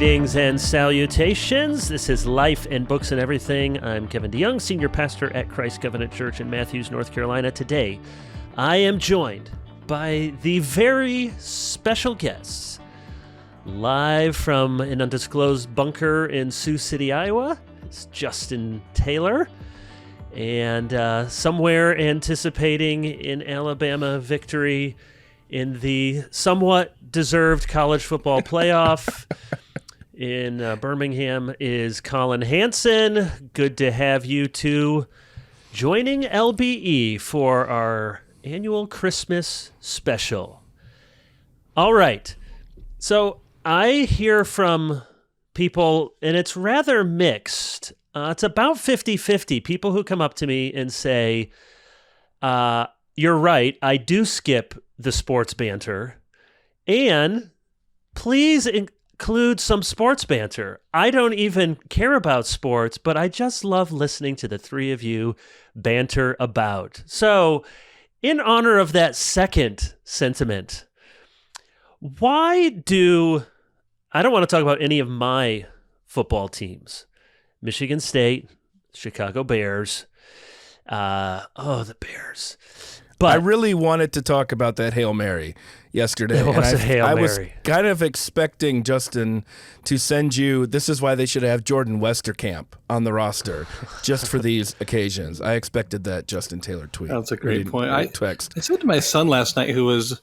Greetings and salutations. This is Life and Books and Everything. I'm Kevin DeYoung, Senior Pastor at Christ Covenant Church in Matthews, North Carolina. Today, I am joined by the very special guests, live from an undisclosed bunker in Sioux City, Iowa. It's Justin Taylor, and somewhere anticipating an Alabama victory in the somewhat deserved college football playoff in Birmingham is Colin Hanson. Good to have you two joining LBE for our annual Christmas special. All right. So I hear from people, and it's rather mixed. It's about 50-50. People who come up to me and say, you're right, I do skip the sports banter, and please include some sports banter. I don't even care about sports, but I just love listening to the three of you banter about. So, in honor of that second sentiment, I don't want to talk about any of my football teams. Michigan State, Chicago Bears. The Bears. But I really wanted to talk about that Hail Mary yesterday. I was kind of expecting Justin to send you, this is why they should have Jordan Westerkamp on the roster, just for these occasions. I expected that Justin Taylor tweet. That's a great point. I said to my son last night, who was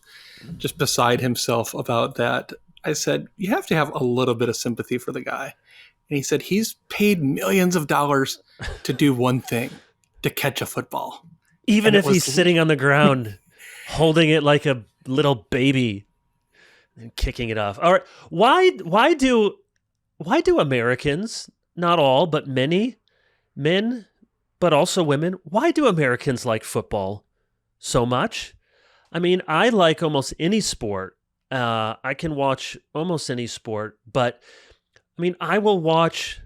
just beside himself about that, I said, you have to have a little bit of sympathy for the guy. And he said, he's paid millions of dollars to do one thing, to catch a football. Even if he's sitting on the ground, holding it like a little baby and kicking it off. All right. Why do Americans, not all, but many men, but also women, why do Americans like football so much? I mean, I like almost any sport. I can watch almost any sport, but I mean, I will watch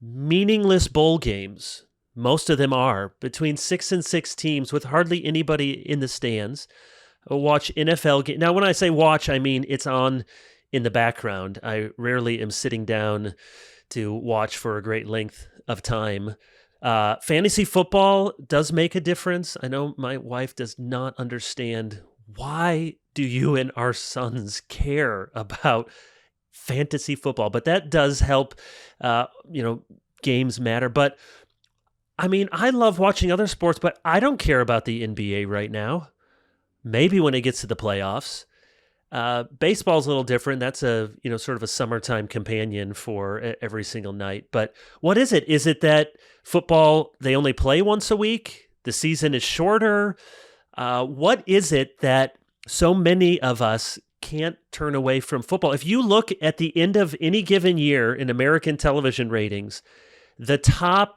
meaningless bowl games. Most of them are between 6 and 6 teams with hardly anybody in the stands. I'll watch NFL games. Now, when I say watch, I mean it's on in the background. I rarely am sitting down to watch for a great length of time. Fantasy football does make a difference. I know my wife does not understand, why do you and our sons care about fantasy football? But that does help, games matter. But I mean, I love watching other sports, but I don't care about the NBA right now. Maybe when it gets to the playoffs. Baseball's a little different. That's a, sort of a summertime companion for every single night. But what is it? Is it that football, they only play once a week? The season is shorter? What is it that so many of us can't turn away from football? If you look at the end of any given year in American television ratings, the top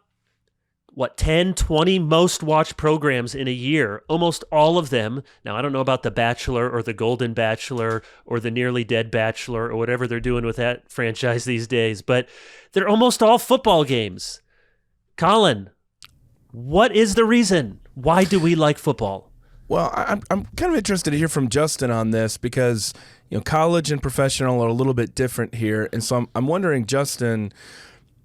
10, 20 most watched programs in a year, almost all of them. Now, I don't know about The Bachelor or The Golden Bachelor or The Nearly Dead Bachelor or whatever they're doing with that franchise these days, but they're almost all football games. Colin, what is the reason? Why do we like football? Well, I'm kind of interested to hear from Justin on this because, college and professional are a little bit different here. And so I'm wondering, Justin,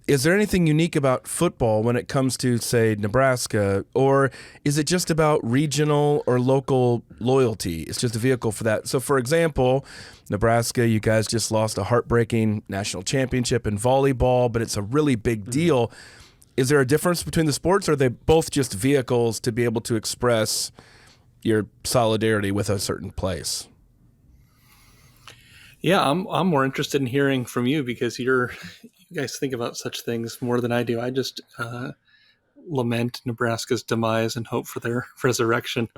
is there anything unique about football when it comes to, say, Nebraska, or is it just about regional or local loyalty? It's just a vehicle for that. So, for example, Nebraska, you guys just lost a heartbreaking national championship in volleyball, but it's a really big deal. Is there a difference between the sports, or are they both just vehicles to be able to express your solidarity with a certain place? Yeah, I'm more interested in hearing from you because you guys think about such things more than I do. I just lament Nebraska's demise and hope for their resurrection.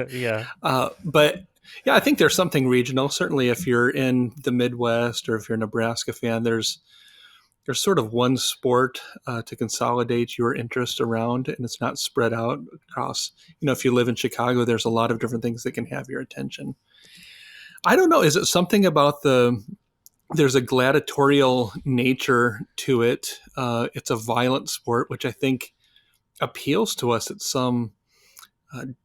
Yeah. But yeah, I think there's something regional. Certainly if you're in the Midwest or if you're a Nebraska fan, there's sort of one sport to consolidate your interest around, and it's not spread out across. If you live in Chicago, there's a lot of different things that can have your attention. I don't know. Is it something about there's a gladiatorial nature to it. It's a violent sport, which I think appeals to us at some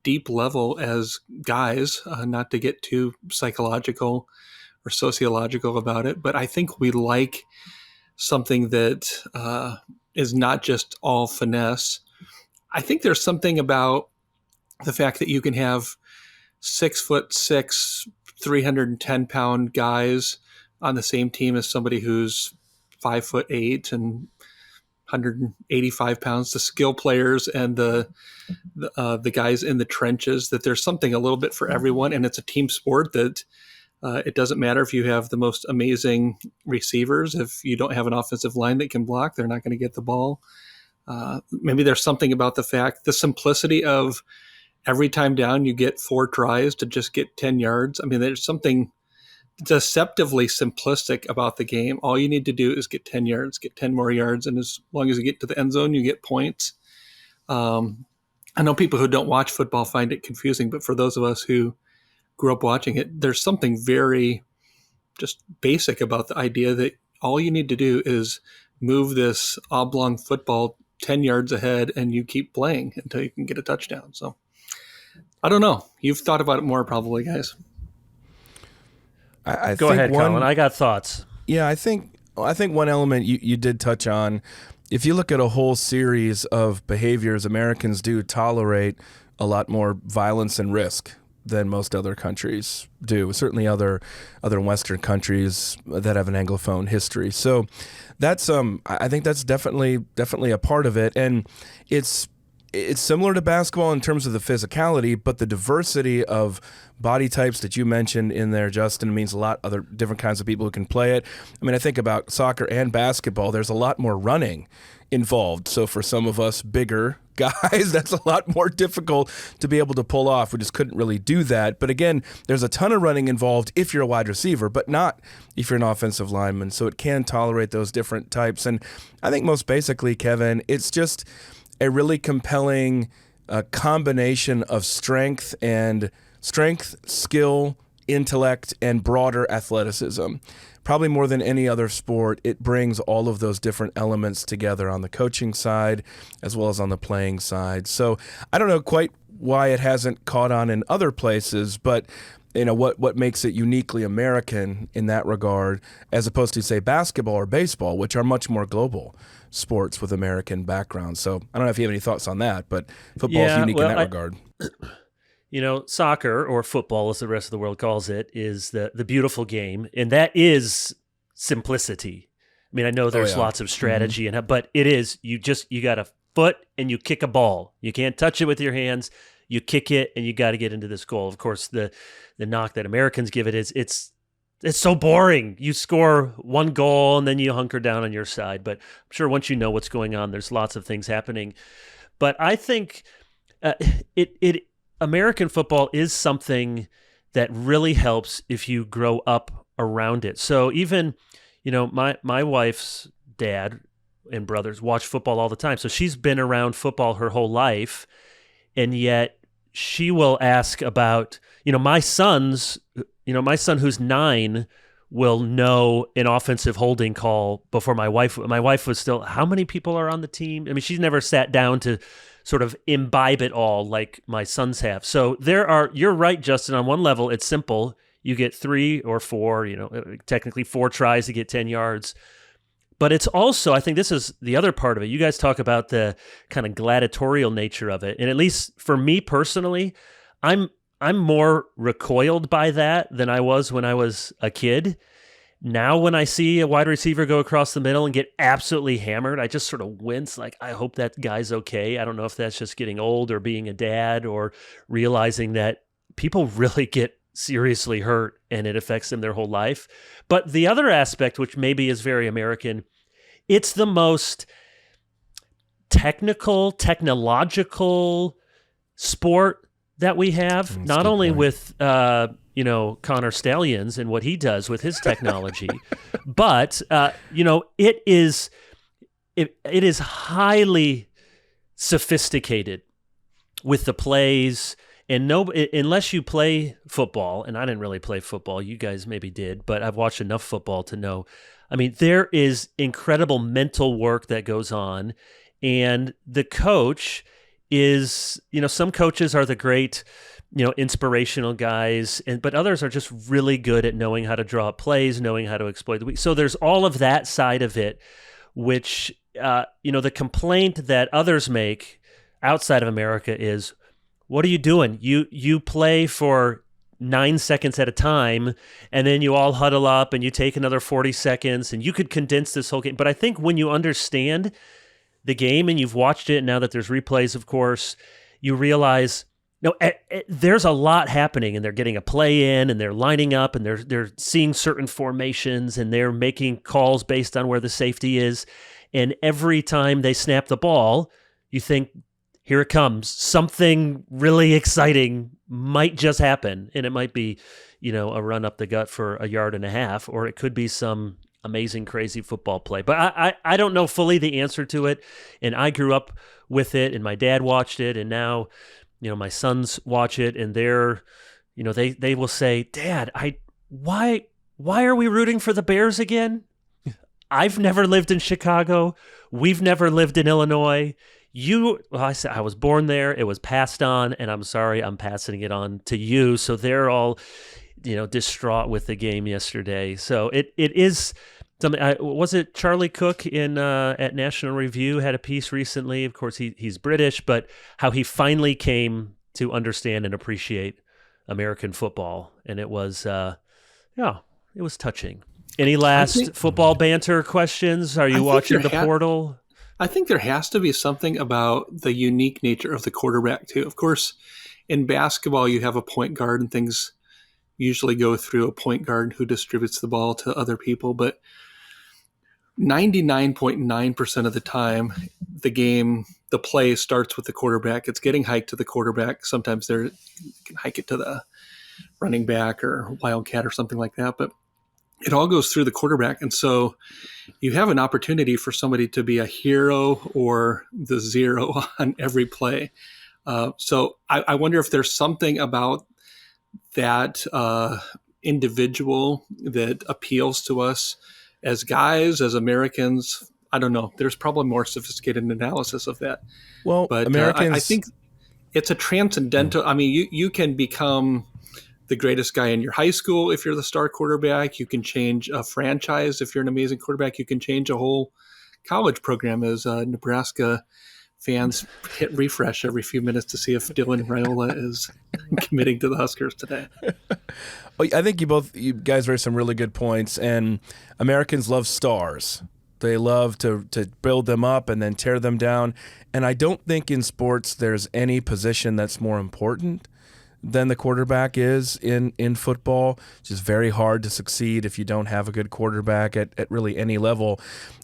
deep level as guys, not to get too psychological or sociological about it. But I think we like something that is not just all finesse. I think there's something about the fact that you can have 6'6", 310-pound guys on the same team as somebody who's 5'8" and 185 pounds. The skill players and the guys in the trenches. That there's something a little bit for everyone, and it's a team sport. That it doesn't matter if you have the most amazing receivers. If you don't have an offensive line that can block, they're not going to get the ball. Maybe there's something about the simplicity of every time down you get 4 tries to just get 10 yards. I mean, there's something deceptively simplistic about the game. All you need to do is get 10 yards, get 10 more yards, and as long as you get to the end zone, you get points. I know people who don't watch football find it confusing, but for those of us who grew up watching it, there's something very just basic about the idea that all you need to do is move this oblong football 10 yards ahead and you keep playing until you can get a touchdown. So I don't know. You've thought about it more probably, guys. I Go think ahead, Colin. I got thoughts. Yeah, I think one element you did touch on. If you look at a whole series of behaviors, Americans do tolerate a lot more violence and risk than most other countries do. Certainly other Western countries that have an Anglophone history. So that's I think that's definitely a part of it, and it's similar to basketball in terms of the physicality, but the diversity of body types that you mentioned in there, Justin, means a lot. Other different kinds of people who can play it. I mean, I think about soccer and basketball. There's a lot more running involved. So for some of us bigger guys, that's a lot more difficult to be able to pull off. We just couldn't really do that. But again, there's a ton of running involved if you're a wide receiver, but not if you're an offensive lineman. So it can tolerate those different types. And I think most basically, Kevin, it's just a really compelling combination of strength, skill, intellect, and broader athleticism. Probably more than any other sport, it brings all of those different elements together on the coaching side as well as on the playing side. So I don't know quite why it hasn't caught on in other places, but what makes it uniquely American in that regard, as opposed to, say, basketball or baseball, which are much more global sports with American backgrounds. So I don't know if you have any thoughts on that, but football is unique in that regard. Soccer, or football as the rest of the world calls it, is the beautiful game, and that is simplicity. I mean, I know there's lots of strategy, but it is, you got a foot and you kick a ball. You can't touch it with your hands. You kick it and you got to get into this goal. Of course, the knock that Americans give it is it's so boring. You score one goal and then you hunker down on your side. But I'm sure once you know what's going on, there's lots of things happening. But I think American football is something that really helps if you grow up around it. So even, my wife's dad and brothers watch football all the time. So she's been around football her whole life, and yet she will ask about, my son who's 9 will know an offensive holding call before my wife was still, how many people are on the team? I mean, she's never sat down to sort of imbibe it all like my sons have. So you're right, Justin, on one level, it's simple. You get 3 or 4, technically 4 tries to get 10 yards. But it's also, I think this is the other part of it. You guys talk about the kind of gladiatorial nature of it. And at least for me personally, I'm more recoiled by that than I was when I was a kid. Now when I see a wide receiver go across the middle and get absolutely hammered, I just sort of wince, like, I hope that guy's okay. I don't know if that's just getting old or being a dad or realizing that people really get seriously hurt and it affects them their whole life. But the other aspect, which maybe is very American, it's the most technological sport that we have, not only with Connor Stallions and what he does with his technology, but it is highly sophisticated with the plays. And unless you play football, and I didn't really play football, you guys maybe did, but I've watched enough football to know. I mean, there is incredible mental work that goes on, and the coach is, some coaches are the great, inspirational guys, but others are just really good at knowing how to draw up plays, knowing how to exploit the weak. So there's all of that side of it, which, the complaint that others make outside of America is, what are you doing? You play for 9 seconds at a time, and then you all huddle up and you take another 40 seconds, and you could condense this whole game. But I think when you understand the game and you've watched it, now that there's replays, of course, you realize, no, there's a lot happening, and they're getting a play in, and they're lining up, and they're seeing certain formations, and they're making calls based on where the safety is. And every time they snap the ball, you think, here it comes. Something really exciting might just happen, and it might be, a run up the gut for a yard and a half, or it could be some amazing, crazy football play. But I don't know fully the answer to it, and I grew up with it, and my dad watched it, and now, my sons watch it, and they will say, Dad, why are we rooting for the Bears again? I've never lived in Chicago. We've never lived in Illinois. I said I was born there. It was passed on, and I'm sorry, I'm passing it on to you. So they're all, distraught with the game yesterday. So it is something. Was it Charlie Cook at National Review had a piece recently? Of course, he's British, but how he finally came to understand and appreciate American football, and it was, it was touching. Any last football banter questions? Are you watching the portal? I think there has to be something about the unique nature of the quarterback, too. Of course, in basketball, you have a point guard, and things usually go through a point guard who distributes the ball to other people. But 99.9% of the time, the play starts with the quarterback. It's getting hiked to the quarterback. Sometimes you can hike it to the running back or wildcat or something like that. But it all goes through the quarterback. And so you have an opportunity for somebody to be a hero or the zero on every play. So I wonder if there's something about that individual that appeals to us as guys, as Americans. I don't know. There's probably more sophisticated analysis of that. Well, but Americans, I think it's a transcendental. I mean, you can become the greatest guy in your high school if you're the star quarterback. You can change a franchise if you're an amazing quarterback. You can change a whole college program, as Nebraska fans hit refresh every few minutes to see if Dylan Raiola is committing to the Huskers today. I think you guys raised some really good points, and Americans love stars. They love to build them up and then tear them down. And I don't think in sports there's any position that's more important than the quarterback is in football. It's just very hard to succeed if you don't have a good quarterback at really any level.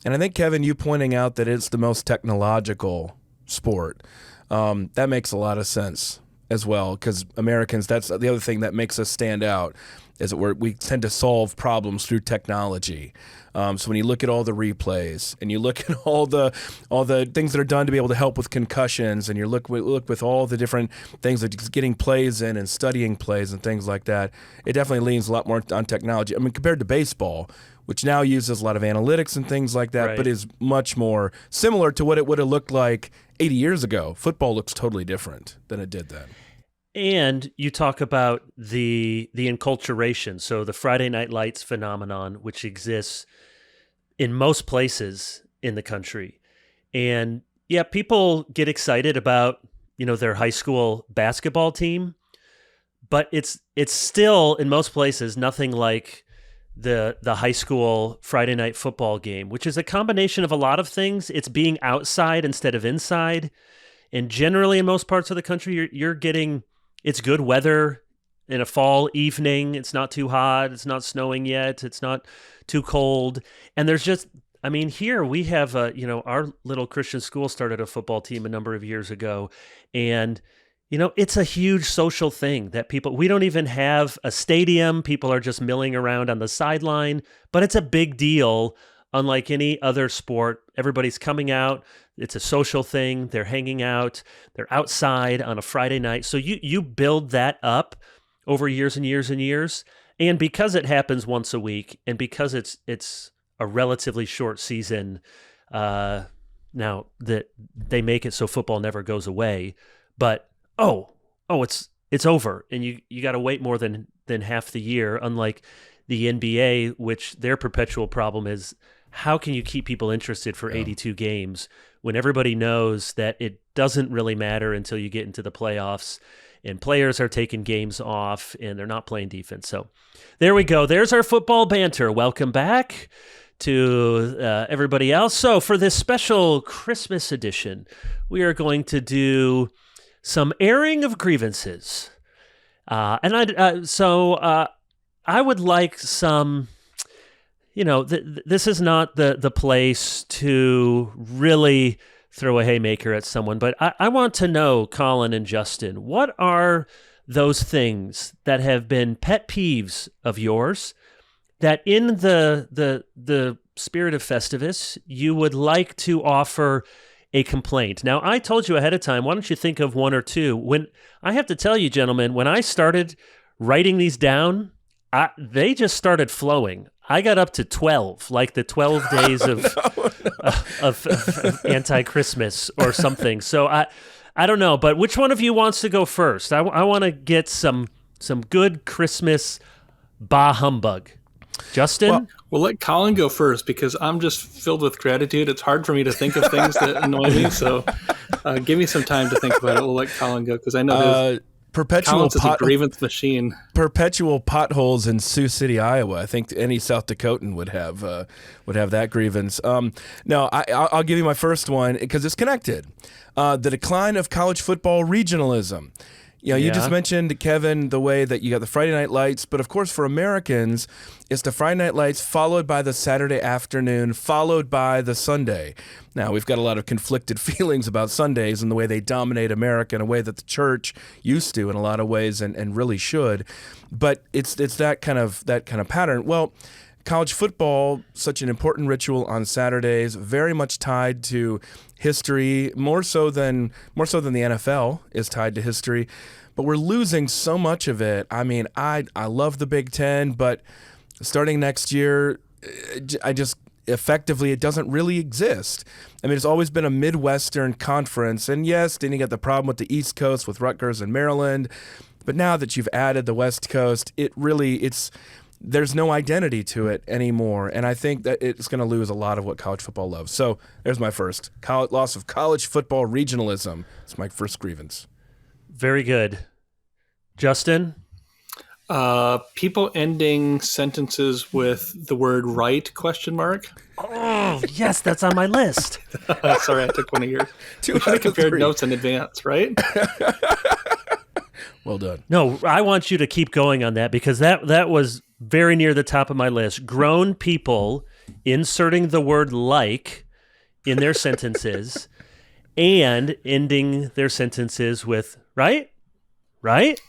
And I think, Kevin, you pointing out that it's the most technological sport, that makes a lot of sense as well, because Americans, that's the other thing that makes us stand out, is that we tend to solve problems through technology. So when you look at all the replays and you look at all the things that are done to be able to help with concussions, and you look with all the different things like just getting plays in and studying plays and things like that, it definitely leans a lot more on technology. I mean, compared to baseball, which now uses a lot of analytics and things like that, right, but is much more similar to what it would have looked like 80 years ago. Football looks totally different than it did then. And you talk about the enculturation, so the Friday Night Lights phenomenon, which exists in most places in the country. And yeah, people get excited about, their high school basketball team, but it's still in most places nothing like the high school Friday night football game, which is a combination of a lot of things. It's being outside instead of inside. And generally in most parts of the country, you're getting, it's good weather in a fall evening. It's not too hot. It's not snowing yet. It's not too cold. And there's just, here we have, our little Christian school started a football team a number of years ago. And, it's a huge social thing that we don't even have a stadium. People are just milling around on the sideline, but it's a big deal. Unlike any other sport, everybody's coming out. It's a social thing. They're hanging out. They're outside on a Friday night. So you build that up over years and years and years. And because it happens once a week, and because it's a relatively short season, now that they make it so football never goes away. But it's it's over, and you got to wait more than half the year. Unlike the NBA, which their perpetual problem is, how can you keep people interested for 82 games when everybody knows that it doesn't really matter until you get into the playoffs and players are taking games off and they're not playing defense. So there we go. There's our football banter. Welcome back to everybody else. So for this special Christmas edition, we are going to do some airing of grievances. I would like some, this is not the place to really throw a haymaker at someone, but I want to know, Colin and Justin, what are those things that have been pet peeves of yours that in the spirit of Festivus, you would like to offer a complaint? Now, I told you ahead of time, why don't you think of one or two? When I have to tell you, gentlemen, when I started writing these down, they just started flowing. I got up to 12, like the 12 days of anti-Christmas or something. So I don't know, but which one of you wants to go first? I want to get some good Christmas bah humbug. Justin? Well, let Colin go first because I'm just filled with gratitude. It's hard for me to think of things that annoy me. So give me some time to think about it. We'll let Colin go because I know Colin's is a grievance machine. Perpetual potholes in Sioux City, Iowa. I think any South Dakotan would have that grievance. No, I'll give you my first one because it's connected. The decline of college football regionalism. You just mentioned, Kevin, the way that you got the Friday night lights, but of course for Americans, it's the Friday night lights followed by the Saturday afternoon, followed by the Sunday. Now, we've got a lot of conflicted feelings about Sundays and the way they dominate America in a way that the church used to in a lot of ways and really should, but it's that kind of pattern. Well, college football, such an important ritual on Saturdays, very much tied to history, more so than the NFL is tied to history. But we're losing so much of it. I mean, I love the Big Ten, but starting next year, I just effectively it doesn't really exist. I mean, it's always been a Midwestern conference, and yes, then you got the problem with the East Coast with Rutgers and Maryland. But now that you've added the West Coast, there's no identity to it anymore, and I think that it's going to lose a lot of what college football loves. So there's my first. Loss of college football regionalism. It's my first grievance. Very good. Justin? People ending sentences with the word right, ? Oh, yes, that's on my list. Sorry, I took one of yours. We should have compared notes in advance, right? Well done. No, I want you to keep going on that because that was very near the top of my list. Grown people inserting the word like in their sentences and ending their sentences with right? Right?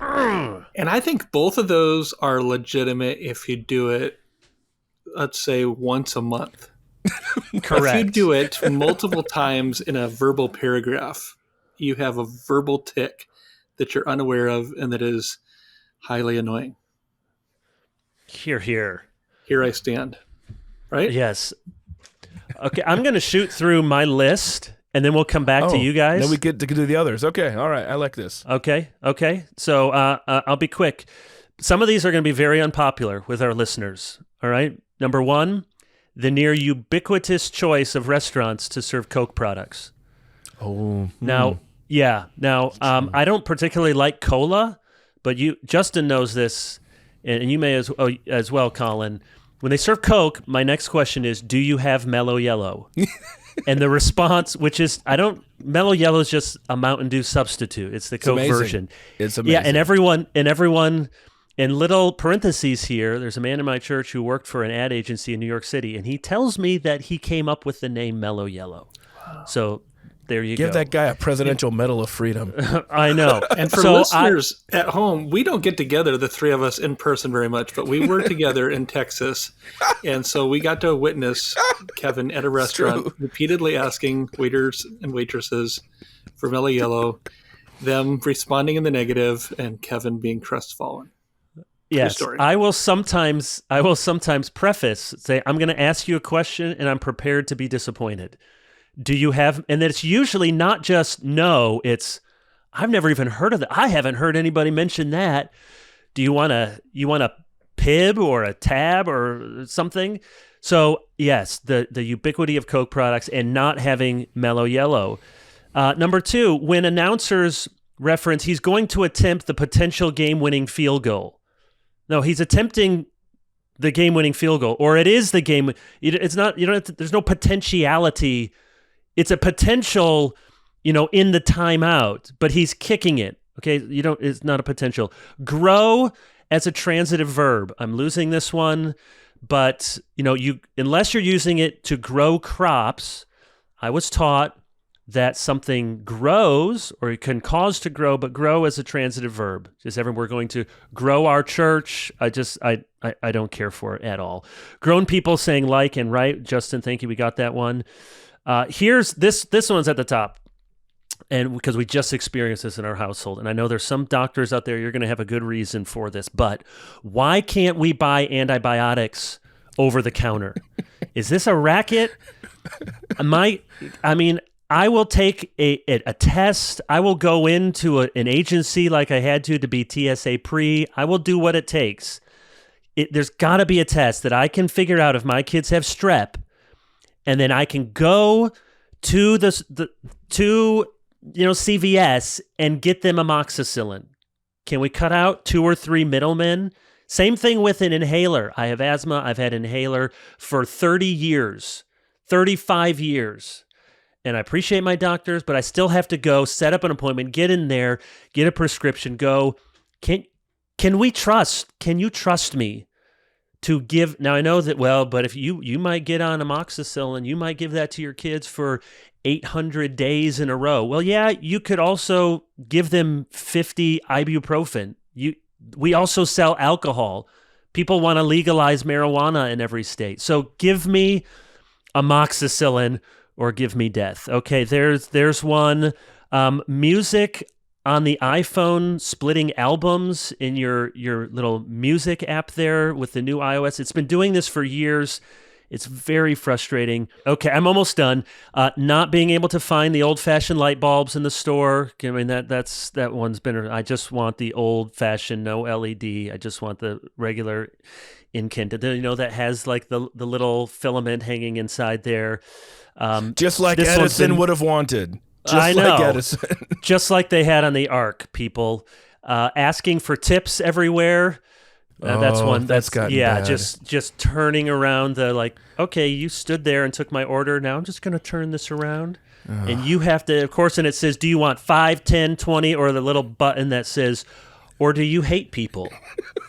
And I think both of those are legitimate if you do it, let's say, once a month. Correct. If you do it multiple times in a verbal paragraph, you have a verbal tick that you're unaware of and that is highly annoying. Hear, hear. Here I stand. Right? Yes. Okay, I'm going to shoot through my list, and then we'll come back to you guys. Then we get to do the others. Okay, all right. I like this. Okay. So I'll be quick. Some of these are going to be very unpopular with our listeners. All right? Number one, the near ubiquitous choice of restaurants to serve Coke products. Oh. Now, yeah. Now, I don't particularly like cola, but Justin knows this, and you may as well, Colin. When they serve Coke, my next question is, do you have Mellow Yellow? And the response, which is, Mellow Yellow is just a Mountain Dew substitute. It's the Coke version. It's amazing. Yeah, and everyone, in little parentheses here, there's a man in my church who worked for an ad agency in New York City, and he tells me that he came up with the name Mellow Yellow. Wow. So there you go. Give that guy a Presidential Medal of Freedom. I know. And for listeners at home, we don't get together, the three of us, in person very much, but we were together in Texas. And so we got to witness Kevin at a restaurant repeatedly asking waiters and waitresses for Mellow Yellow, them responding in the negative, and Kevin being crestfallen. Yes, I will sometimes preface, say, I'm going to ask you a question and I'm prepared to be disappointed. Do you have, and it's usually not just no, it's, I've never even heard of that. I haven't heard anybody mention that. Do you want a Pib or a Tab or something? So yes, the ubiquity of Coke products and not having Mellow Yellow. Number 2, when announcers reference he's going to attempt the potential game-winning field goal. No, he's attempting the game-winning field goal, or it is the game. It's not. You don't. There's no potentiality. It's a potential, in the timeout, but he's kicking it. Okay, It's not a potential. Grow as a transitive verb. I'm losing this one, but unless you're using it to grow crops, I was taught that something grows or it can cause to grow, but grow as a transitive verb. We're going to grow our church. I don't care for it at all. Grown people saying like and right. Justin, thank you. We got that one. Here's this one's at the top. And because we just experienced this in our household, and I know there's some doctors out there, you're going to have a good reason for this, but why can't we buy antibiotics over the counter? Is this a racket? I will take a test. I will go into an agency like I had to be TSA pre. I will do what it takes. There's got to be a test that I can figure out if my kids have strep, and then I can go to CVS and get them amoxicillin. Can we cut out 2 or 3 middlemen? Same thing with an inhaler. I have asthma. I've had inhaler for 30 years, 35 years. And I appreciate my doctors, but I still have to go set up an appointment, get in there, get a prescription, go. Can you trust me to give? Now I know that, but if you might get on amoxicillin, you might give that to your kids for 800 days in a row. Well, yeah, you could also give them 50 ibuprofen. We also sell alcohol. People want to legalize marijuana in every state. So give me amoxicillin or give me death. Okay, there's one. Music on the iPhone, splitting albums in your little music app there with the new iOS. It's been doing this for years. It's very frustrating. Okay, I'm almost done. Not being able to find the old-fashioned light bulbs in the store. I mean, that one's been. I just want the old-fashioned, no LED. I just want the regular incandescent. That has like the little filament hanging inside there. Just like Edison would have wanted. I know. Like Edison. Just like they had on the Ark. People asking for tips everywhere. That's one. That's gotten bad. Just turning around okay, you stood there and took my order. Now I'm just going to turn this around. And you have to, of course, and it says, do you want 5, 10, 20, or the little button that says, or do you hate people?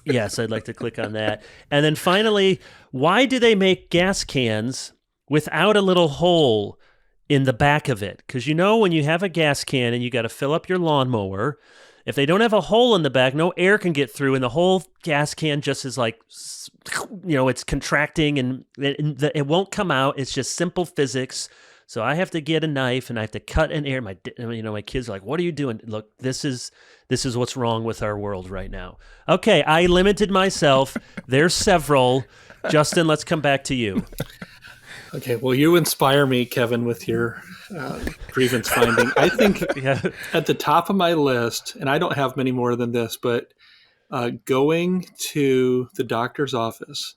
Yes, I'd like to click on that. And then finally, why do they make gas cans without a little hole in the back of it? Because when you have a gas can and you got to fill up your lawnmower, if they don't have a hole in the back, no air can get through, and the whole gas can just is it's contracting and it won't come out. It's just simple physics. So I have to get a knife and I have to cut an air. My kids are like, "What are you doing?" Look, this is what's wrong with our world right now. Okay, I limited myself. There's several. Justin, let's come back to you. Okay, well, you inspire me, Kevin, with your grievance finding. I think at the top of my list, and I don't have many more than this, but going to the doctor's office,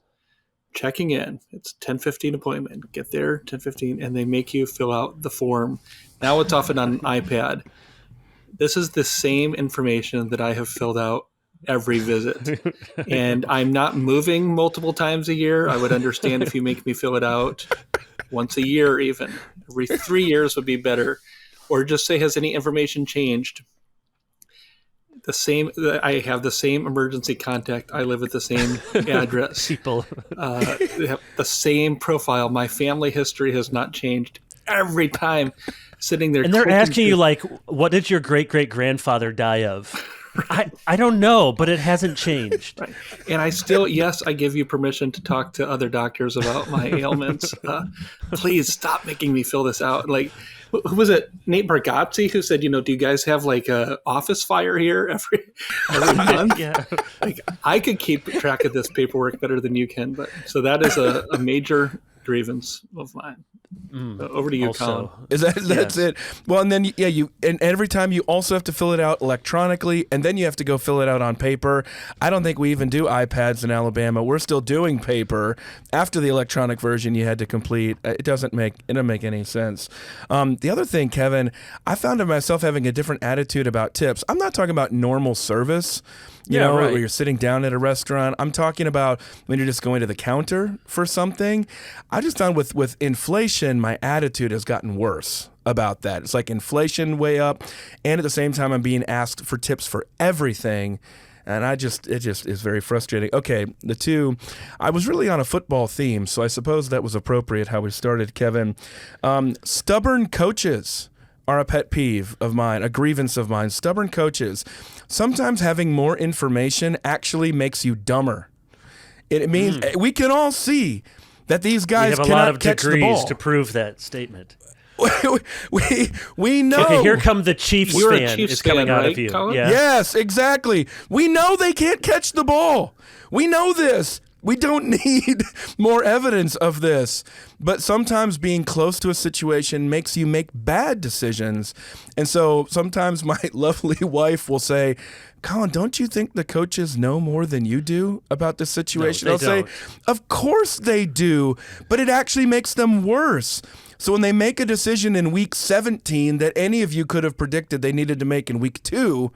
checking in. It's 10:15 appointment. Get there 10:15, and they make you fill out the form. Now it's often on an iPad. This is the same information that I have filled out every visit. And I'm not moving multiple times a year. I would understand if you make me fill it out once a year even. Every 3 years would be better. Or just say, has any information changed? I have the same emergency contact. I live at the same address. People. They have the same profile. My family history has not changed. Every time sitting there. And they're asking you what did your great-great-grandfather die of? I don't know, but it hasn't changed. Right. And I still, yes, I give you permission to talk to other doctors about my ailments. Please stop making me fill this out. Who was it? Nate Bargatze who said, do you guys have a office fire here every month? Yeah. I could keep track of this paperwork better than you can. But so that is a major grievance of mine. Over to you, Colin. Also, That's it. Well, and then and every time you also have to fill it out electronically, and then you have to go fill it out on paper. I don't think we even do iPads in Alabama. We're still doing paper after the electronic version you had to complete. It doesn't make any sense. The other thing, Kevin, I found myself having a different attitude about tips. I'm not talking about normal service. You know, right. where you're sitting down at a restaurant. I'm talking about when you're just going to the counter for something. I just found with inflation, my attitude has gotten worse about that. It's like inflation way up, and at the same time, I'm being asked for tips for everything. And it just is very frustrating. Okay, the two, I was really on a football theme, so I suppose that was appropriate how we started, Kevin. Stubborn coaches are a pet peeve of mine, a grievance of mine. Stubborn coaches. Sometimes having more information actually makes you dumber. It means we can all see that these guys cannot catch the ball. We have a lot of degrees to prove that statement. we know. Okay, here come the Chiefs You're fan. a Chiefs is coming fan, out right, of you. Colin? Yeah. Yes, exactly. We know they can't catch the ball. We know this. We don't need more evidence of this. But sometimes being close to a situation makes you make bad decisions. And so sometimes my lovely wife will say, Colin, don't you think the coaches know more than you do about the situation? No, I'll say, of course they do, but it actually makes them worse. So when they make a decision in week 17 that any of you could have predicted they needed to make in week 2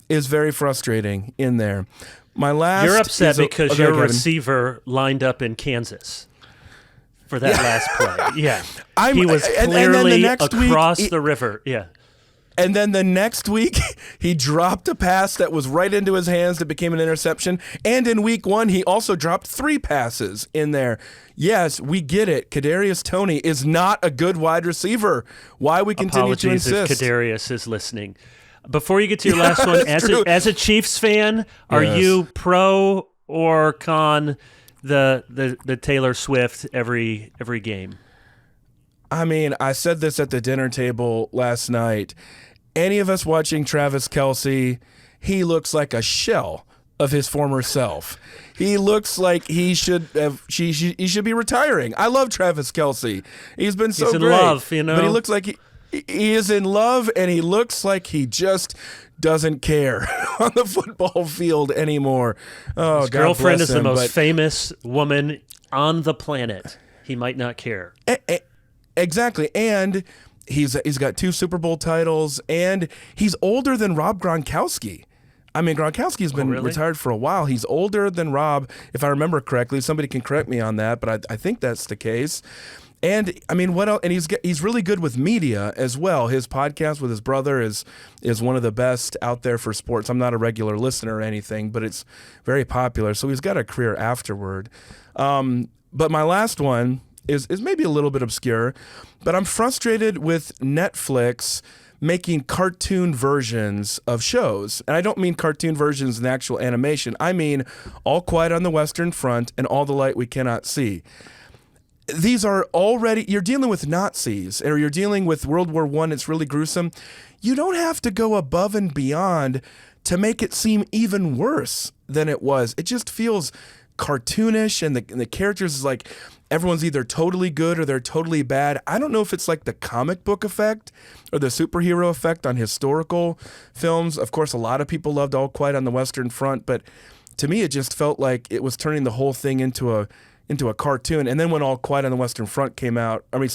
is very frustrating in there. My last You're upset because your Kevin. receiver lined up in Kansas for that last play. Yeah. I'm- He was and then the clearly next week, across the river. Yeah. And then the next week, he dropped a pass that was right into his hands that became an interception. And in week 1, he also dropped 3 passes in there. Yes, we get it. Kadarius Toney is not a good wide receiver. Why we continue to Apologies if insist. Kadarius is listening. Before you get to your last one, that's true. as a Chiefs fan, are Yes. you pro or con the Taylor Swift every game? I mean, I said this at the dinner table last night. Any of us watching Travis Kelce, he looks like a shell of his former self. He looks like he should be retiring. I love Travis Kelce. He's been so He's in great. love, you know. But he looks like he is in love, and he looks like he just doesn't care on the football field anymore. Oh, His God girlfriend bless is the him, most but- famous woman on the planet. He might not care. Exactly, and he's got 2 Super Bowl titles, and he's older than Rob Gronkowski. I mean, Gronkowski's been really? retired for a while. He's older than Rob, if I remember correctly. Somebody can correct me on that, but I think that's the case. And I mean, what else? And he's really good with media as well. His podcast with his brother is one of the best out there for sports. I'm not a regular listener or anything, but it's very popular. So he's got a career afterward. But my last one is maybe a little bit obscure, but I'm frustrated with Netflix making cartoon versions of shows. And I don't mean cartoon versions in actual animation. I mean All Quiet on the Western Front and All the Light We Cannot See. These are already, you're dealing with Nazis, or you're dealing with World War I. It's really gruesome. You don't have to go above and beyond to make it seem even worse than it was. It just feels cartoonish, and the characters is like everyone's either totally good or they're totally bad. I don't know if it's like the comic book effect or the superhero effect on historical films. Of course, a lot of people loved All Quiet on the Western Front, but to me, it just felt like it was turning the whole thing into a cartoon. And then when All Quiet on the Western Front came out, when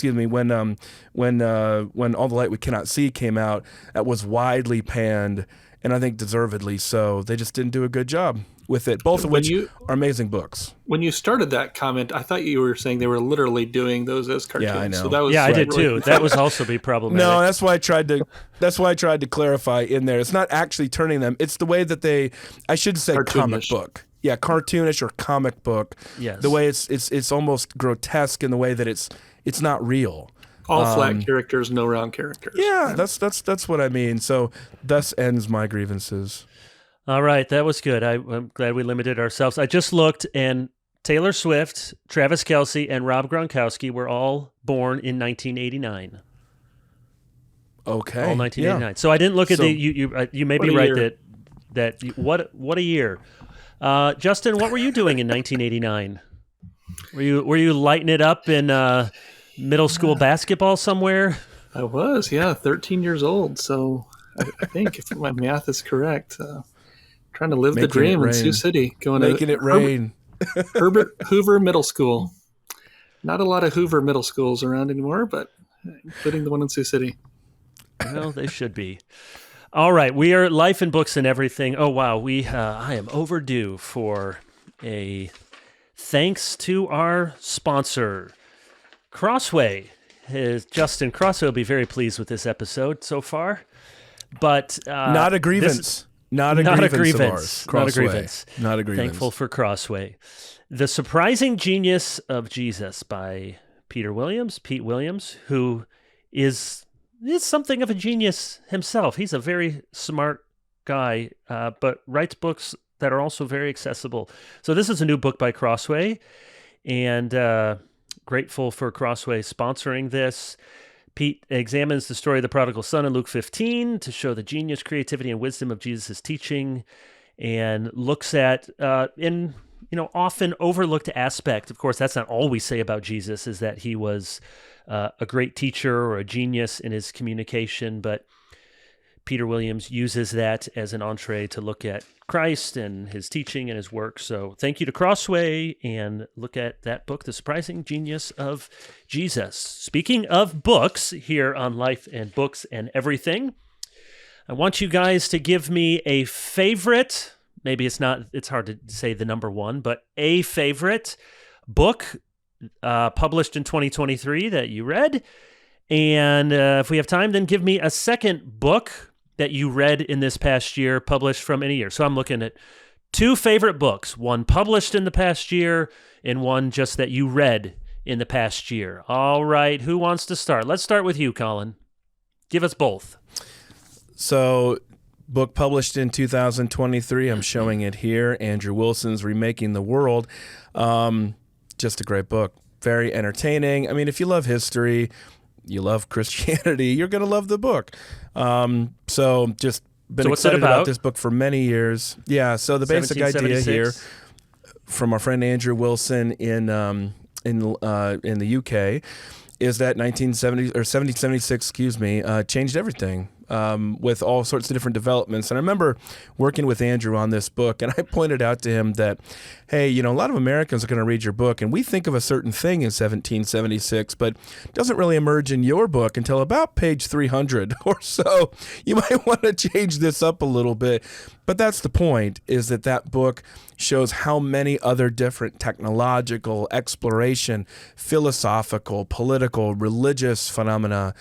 All the Light We Cannot See came out, that was widely panned, and I think deservedly so. They just didn't do a good job with it, both of which are amazing books. When you started that comment, I thought you were saying they were literally doing those as cartoons. Yeah, I know. So that was Yeah, I did really- too. That was also be problematic. No, that's why I tried to clarify in there. It's not actually turning them. It's the way that I should say comic Cartoonish. book. Yeah, cartoonish or comic book. Yes. The way it's almost grotesque in the way that it's not real. All flat characters, no round characters. Yeah, that's what I mean. So thus ends my grievances. All right, that was good. I'm glad we limited ourselves. I just looked, and Taylor Swift, Travis Kelce, and Rob Gronkowski were all born in 1989. Okay. All 1989. Yeah. So I didn't look at So- you may be What a right year. that what a year. Justin, what were you doing in 1989? Were you lighting it up in middle school basketball somewhere. I was, 13 years old. So I think if my math is correct, trying to live the dream in Sioux City, making it rain. Herbert Hoover Middle School. Not a lot of Hoover middle schools around anymore, but including the one in Sioux City. Well, they should be. All right, we are Life and Books and Everything. Oh, wow, I am overdue for a thanks to our sponsor, Crossway. Justin Crossway will be very pleased with this episode so far. But not a grievance. Not a grievance of ours. Not a grievance. Not a grievance. Thankful for Crossway. The Surprising Genius of Jesus by Pete Williams, who is something of a genius himself. He's a very smart guy, but writes books that are also very accessible. So this is a new book by Crossway, and grateful for Crossway sponsoring this. Pete examines the story of the prodigal son in Luke 15 to show the genius, creativity, and wisdom of Jesus' teaching, and looks at often overlooked aspect. Of course, that's not all we say about Jesus, is that he was a great teacher or a genius in his communication, but Peter Williams uses that as an entree to look at Christ and his teaching and his work. So thank you to Crossway, and look at that book, The Surprising Genius of Jesus. Speaking of books, here on Life and Books and Everything, I want you guys to give me a favorite. Maybe it's hard to say the number one, but a favorite book published in 2023 that you read. And if we have time, then give me a second book that you read in this past year, published from any year. So I'm looking at two favorite books, one published in the past year and one just that you read in the past year. All right, who wants to start? Let's start with you, Colin. Give us both. So, book published in 2023, I'm showing it here, Andrew Wilson's Remaking the World. Just a great book. Very entertaining. I mean, if you love history, you love Christianity, you're going to love the book. So just been excited about this book for many years. Yeah, so the basic idea here from our friend Andrew Wilson in the UK is that 1776, changed everything. With all sorts of different developments. And I remember working with Andrew on this book, and I pointed out to him that, hey, a lot of Americans are going to read your book, and we think of a certain thing in 1776, but it doesn't really emerge in your book until about page 300 or so. You might want to change this up a little bit. But that's the point, is that book shows how many other different technological, exploration, philosophical, political, religious phenomena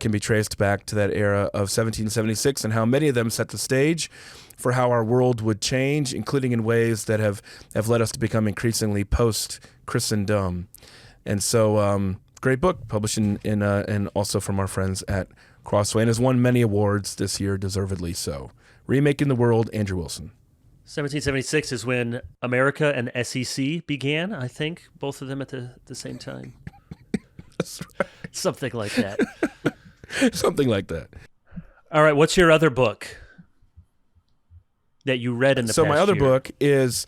can be traced back to that era of 1776, and how many of them set the stage for how our world would change, including in ways that have led us to become increasingly post-Christendom. And so, great book, published and also from our friends at Crossway, and has won many awards this year, deservedly so. Remaking the World, Andrew Wilson. 1776 is when America and SEC began, I think, both of them at the same time. That's right. Something like that. Something like that. All right, what's your other book that you read in the past year? So my other book is,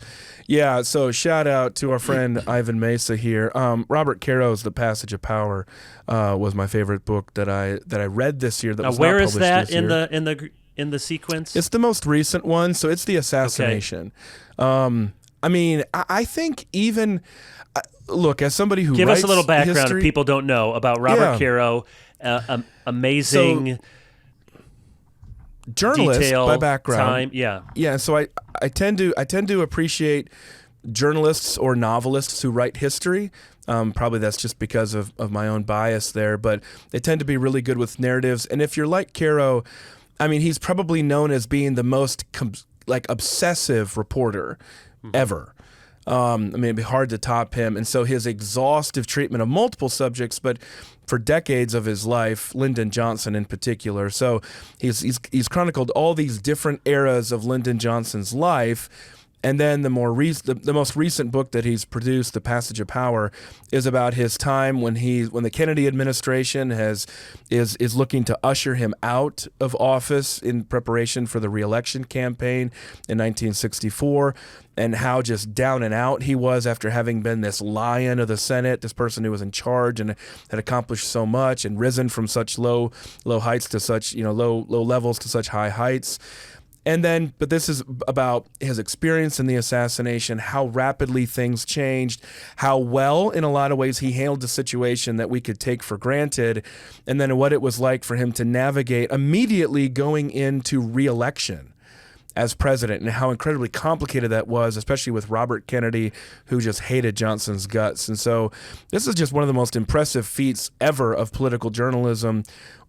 so shout out to our friend Ivan Mesa here. Robert Caro's The Passage of Power was my favorite book that I read this year. That was where not is published that in the sequence? It's the most recent one, so it's the assassination. Okay. I mean, I think even look, as somebody who give writes us a little background history, if people don't know about Robert Caro, amazing. Journalist by background. Time, So I tend to appreciate journalists or novelists who write history. Probably that's just because of my own bias there, but they tend to be really good with narratives. And if you're like Caro, I mean, he's probably known as being the most obsessive reporter ever. I mean, it'd be hard to top him. And so his exhaustive treatment of multiple subjects, but for decades of his life, Lyndon Johnson in particular. So he's chronicled all these different eras of Lyndon Johnson's life, And then the most recent book that he's produced, The Passage of Power, is about his time when the Kennedy administration is looking to usher him out of office in preparation for the re-election campaign in 1964, and how just down and out he was after having been this lion of the Senate, this person who was in charge and had accomplished so much and risen from such low heights to such, low levels to such high heights. But this is about his experience in the assassination, how rapidly things changed, how well, in a lot of ways, he handled the situation that we could take for granted, and then what it was like for him to navigate immediately going into re-election as president, and how incredibly complicated that was, especially with Robert Kennedy, who just hated Johnson's guts. And so this is just one of the most impressive feats ever of political journalism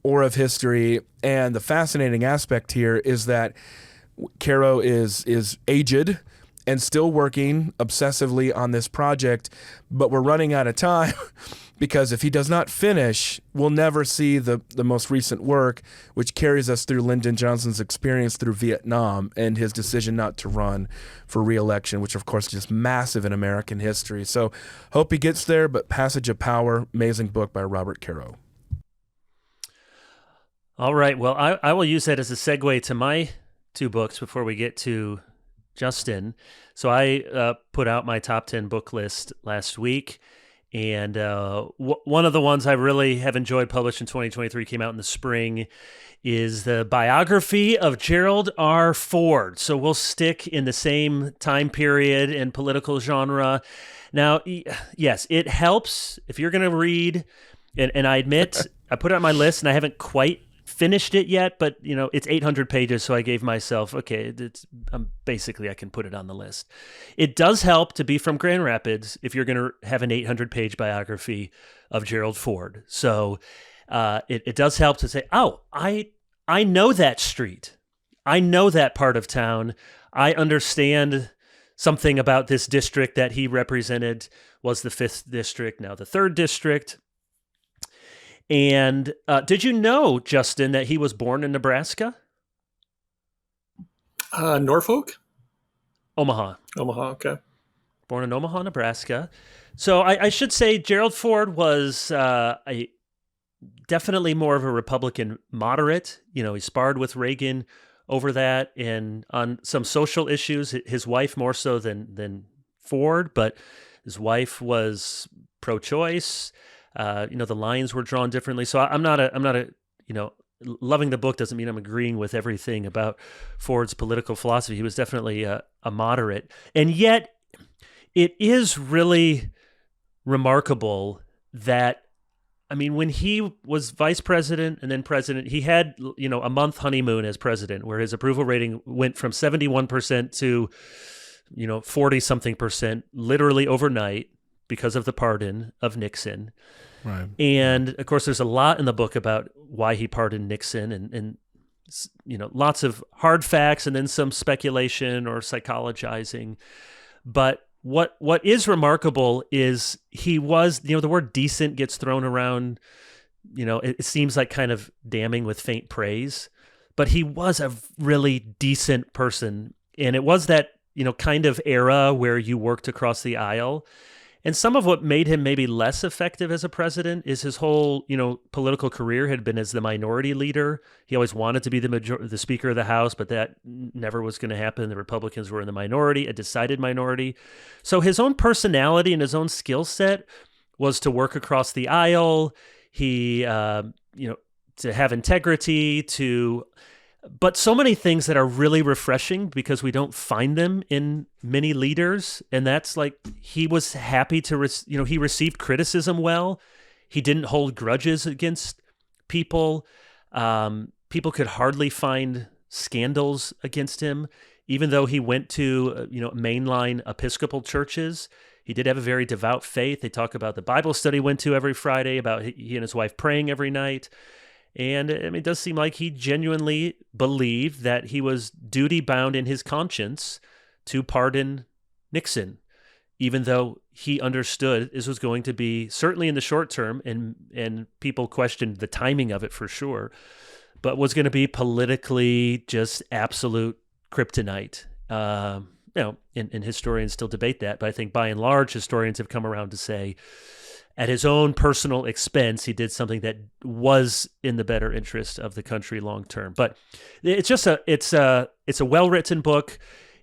or of history. And the fascinating aspect here is that Caro is aged and still working obsessively on this project, but we're running out of time because if he does not finish, we'll never see the most recent work, which carries us through Lyndon Johnson's experience through Vietnam and his decision not to run for re-election, which of course is just massive in American history. So hope he gets there, but Passage of Power, amazing book by Robert Caro. All right. Well, I will use that as a segue to my two books before we get to Justin. So I put out my top 10 book list last week, and one of the ones I really have enjoyed, published in 2023, came out in the spring, is the biography of Gerald R. Ford. So we'll stick in the same time period and political genre. Now, yes, it helps if you're going to read, and I admit, I put it on my list and I haven't quite finished it yet, but it's 800 pages, so I gave myself, okay, basically I can put it on the list. It does help to be from Grand Rapids if you're going to have an 800-page biography of Gerald Ford. So it does help to say, oh, I know that street. I know that part of town. I understand something about this district that he represented was the 5th district, now the 3rd district. And did you know, Justin, that he was born in Nebraska? Norfolk? Omaha. Omaha, okay. Born in Omaha, Nebraska. So I should say Gerald Ford was definitely more of a Republican moderate. He sparred with Reagan over that, and on some social issues, his wife more so than Ford, but his wife was pro-choice. The lines were drawn differently. So I'm not a loving the book doesn't mean I'm agreeing with everything about Ford's political philosophy. He was definitely a moderate. And yet it is really remarkable that, when he was vice president and then president, he had, a month honeymoon as president where his approval rating went from 71% to, 40-something percent literally overnight, because of the pardon of Nixon. Right. And of course, there's a lot in the book about why he pardoned Nixon, and lots of hard facts and then some speculation or psychologizing. But what is remarkable is he was, the word decent gets thrown around, it seems like kind of damning with faint praise, but he was a really decent person. And it was that, kind of era where you worked across the aisle. And some of what made him maybe less effective as a president is his whole, political career had been as the minority leader. He always wanted to be the Speaker of the House, but that never was going to happen. The Republicans were in the minority, a decided minority. So his own personality and his own skill set was to work across the aisle. He, to have integrity, but so many things that are really refreshing because we don't find them in many leaders. And that's like, he was happy to, he received criticism well. He didn't hold grudges against people. People could hardly find scandals against him, even though he went to, mainline Episcopal churches. He did have a very devout faith. They talk about the Bible study he went to every Friday, about he and his wife praying every night. And it does seem like he genuinely believed that he was duty-bound in his conscience to pardon Nixon, even though he understood this was going to be, certainly in the short term, and people questioned the timing of it for sure, but was going to be politically just absolute kryptonite. and historians still debate that, but I think by and large, historians have come around to say, at his own personal expense, he did something that was in the better interest of the country long term. But it's just it's a well-written book.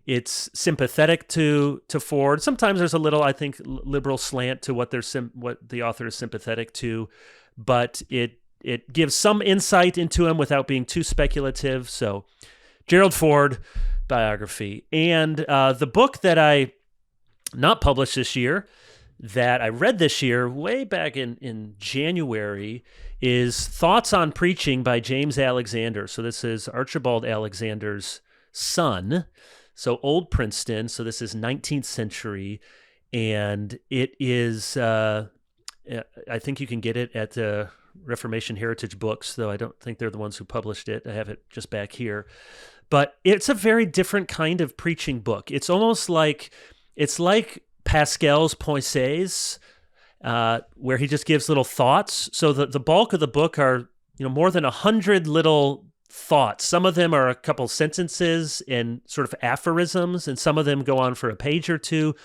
It's sympathetic to Ford. Sometimes there's a little, I think, liberal slant to what the author is sympathetic to, but it gives some insight into him without being too speculative. So, Gerald Ford biography. And the book that I not published this year, that I read this year, way back in January, is Thoughts on Preaching by James Alexander. So this is Archibald Alexander's son. So Old Princeton. So this is 19th century. And it is, I think you can get it at the Reformation Heritage Books, though I don't think they're the ones who published it. I have it just back here. But it's a very different kind of preaching book. It's almost like, Pascal's Pensées, where he just gives little thoughts. So the bulk of the book are, more than 100 little thoughts. Some of them are a couple sentences and sort of aphorisms, and some of them go on for a page or two.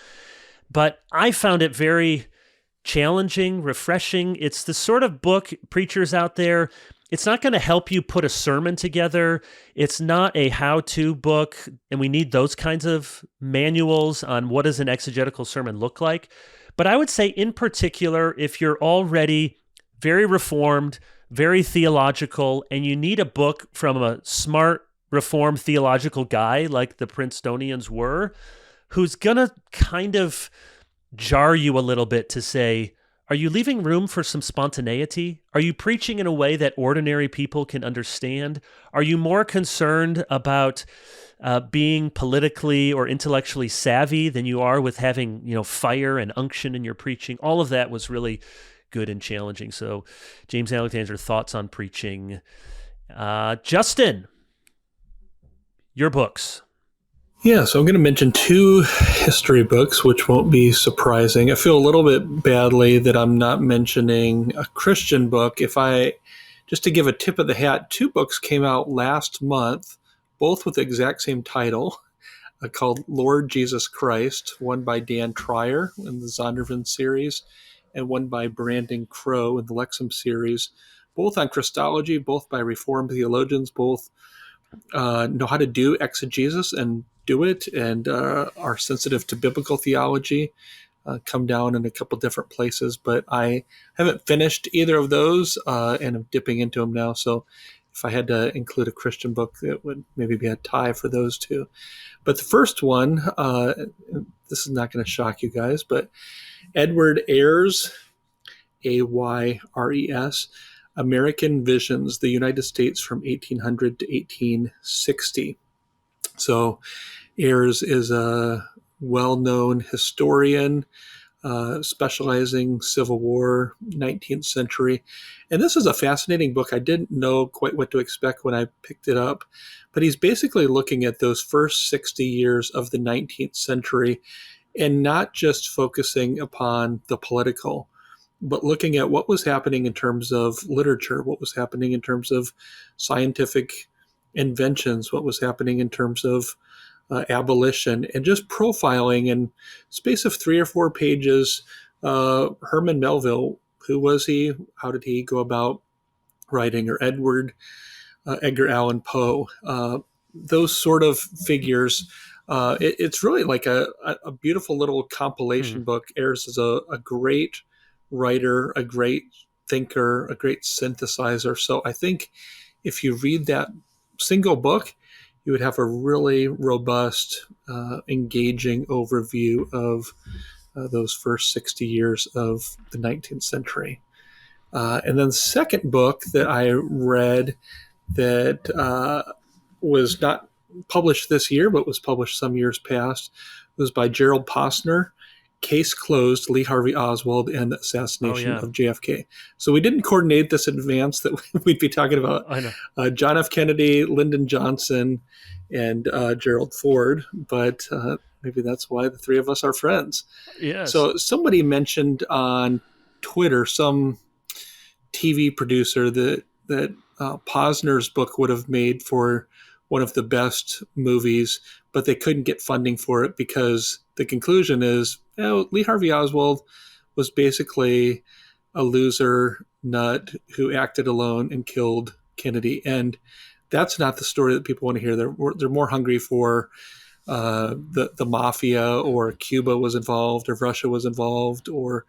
But I found it very challenging, refreshing. It's the sort of book, preachers out there, it's not going to help you put a sermon together. It's not a how-to book, and we need those kinds of manuals on what does an exegetical sermon look like. But I would say in particular, if you're already very reformed, very theological, and you need a book from a smart, reformed theological guy like the Princetonians were, who's going to kind of jar you a little bit to say, are you leaving room for some spontaneity? Are you preaching in a way that ordinary people can understand? Are you more concerned about being politically or intellectually savvy than you are with having, fire and unction in your preaching? All of that was really good and challenging. So, James Alexander, Thoughts on Preaching. Justin, your books. Yeah, so I'm going to mention two history books, which won't be surprising. I feel a little bit badly that I'm not mentioning a Christian book. Just to give a tip of the hat, two books came out last month, both with the exact same title, called Lord Jesus Christ, one by Dan Trier in the Zondervan series, and one by Brandon Crowe in the Lexham series, both on Christology, both by Reformed theologians, both know how to do exegesis and do it, and are sensitive to biblical theology, come down in a couple different places. But I haven't finished either of those, and I'm dipping into them now. So if I had to include a Christian book, it would maybe be a tie for those two. But the first one, this is not going to shock you guys, but Edward Ayres, Ayres, American Visions, the United States from 1800 to 1860. So Ayres is a well-known historian, specializing Civil War, 19th century. And this is a fascinating book. I didn't know quite what to expect when I picked it up, but he's basically looking at those first 60 years of the 19th century and not just focusing upon the political, but looking at what was happening in terms of literature, what was happening in terms of scientific inventions, what was happening in terms of abolition, and just profiling in space of 3 or 4 pages. Herman Melville, who was he? How did he go about writing? Or Edgar Allan Poe, those sort of figures. It's really like a beautiful little compilation book. Ayres is a great writer, a great thinker, a great synthesizer. So I think if you read that single book, you would have a really robust, engaging overview of those first 60 years of the 19th century. And then the second book that I read that was not published this year, but was published some years past, was by Gerald Posner, Case Closed, Lee Harvey Oswald and the Assassination of JFK. So we didn't coordinate this in advance that we'd be talking about John F. Kennedy, Lyndon Johnson, and Gerald Ford, but maybe that's why the three of us are friends. Yes. So somebody mentioned on Twitter, some TV producer, that Posner's book would have made for one of the best movies, but they couldn't get funding for it because the conclusion is, Lee Harvey Oswald was basically a loser nut who acted alone and killed Kennedy. And that's not the story that people want to hear. They're more hungry for the mafia, or Cuba was involved, or Russia was involved, or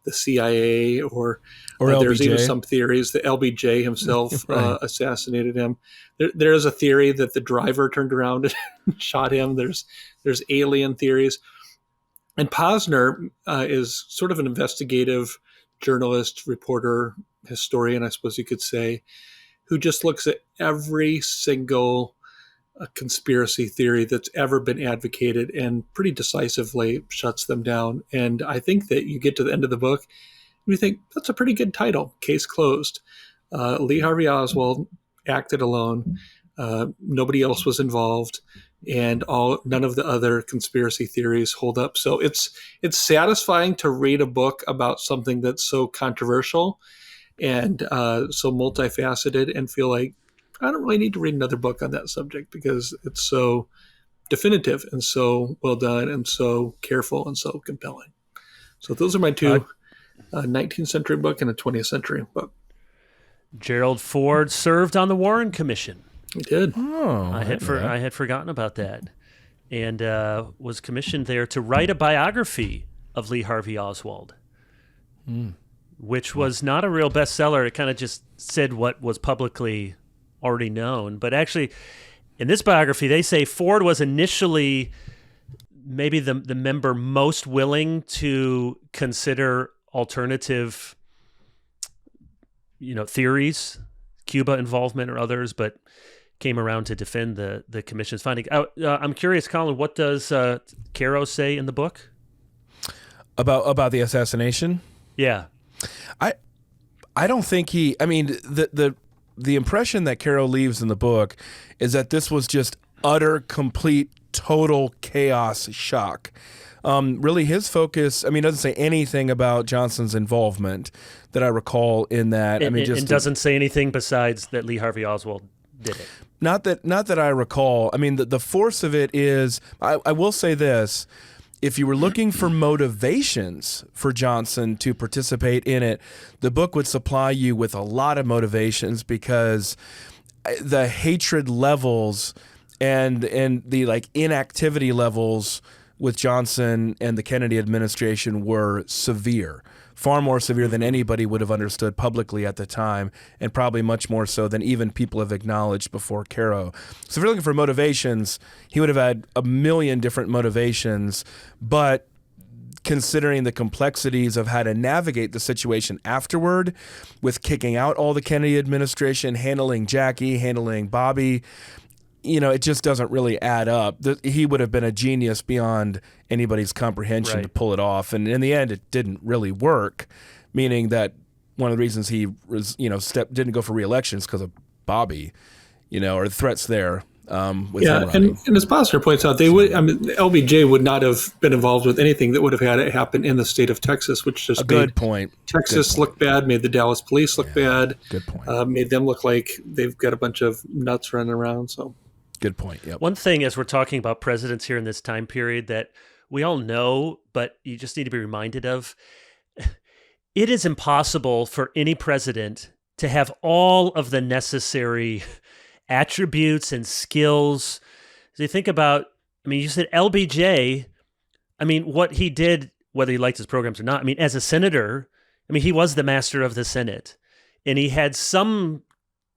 the CIA, or there's even some theories that LBJ himself right. Assassinated him. There is a theory that the driver turned around and shot him. There's alien theories. And Posner is sort of an investigative journalist, reporter, historian, I suppose you could say, who just looks at every single conspiracy theory that's ever been advocated and pretty decisively shuts them down. And I think that you get to the end of the book and you think, that's a pretty good title, Case Closed. Lee Harvey Oswald acted alone. Nobody else was involved. And none of the other conspiracy theories hold up. So it's satisfying to read a book about something that's so controversial and so multifaceted, and feel like I don't really need to read another book on that subject because it's so definitive and so well done and so careful and so compelling. So those are my two 19th century book and a 20th century book. Gerald Ford served on the Warren Commission. He did. Oh, I had forgotten about that, and was commissioned there to write a biography of Lee Harvey Oswald, which was not a real bestseller. It kind of just said what was publicly already known. But actually, in this biography, they say Ford was initially maybe the member most willing to consider alternative, theories, Cuba involvement or others, but came around to defend the commission's finding. I'm curious, Colin, what does Caro say in the book about the assassination? Yeah, I don't think the impression that Caro leaves in the book is that this was just utter, complete, total chaos shock. Really, his focus, doesn't say anything about Johnson's involvement that I recall in that. It doesn't say anything besides that Lee Harvey Oswald did it. Not that I recall. The force of it is, I will say this, if you were looking for motivations for Johnson to participate in it, the book would supply you with a lot of motivations, because the hatred levels and the inactivity levels with Johnson and the Kennedy administration were severe, far more severe than anybody would have understood publicly at the time, and probably much more so than even people have acknowledged before Caro. So if you're looking for motivations, he would have had a million different motivations, but considering the complexities of how to navigate the situation afterward, with kicking out all the Kennedy administration, handling Jackie, handling Bobby, it just doesn't really add up. He would have been a genius beyond anybody's comprehension to pull it off. And in the end, it didn't really work, meaning that one of the reasons he was, didn't go for re-election is because of Bobby, or the threats there. With him running. And as Posner points out, LBJ would not have been involved with anything that would have had it happen in the state of Texas, which just good point. Texas look bad, made the Dallas police look bad. Good point. Made them look like they've got a bunch of nuts running around. So. Good point. Yep. One thing, as we're talking about presidents here in this time period, that we all know, but you just need to be reminded of, it is impossible for any president to have all of the necessary attributes and skills. So you think about, you said LBJ, what he did, whether he liked his programs or not, as a senator, he was the master of the Senate, and he had some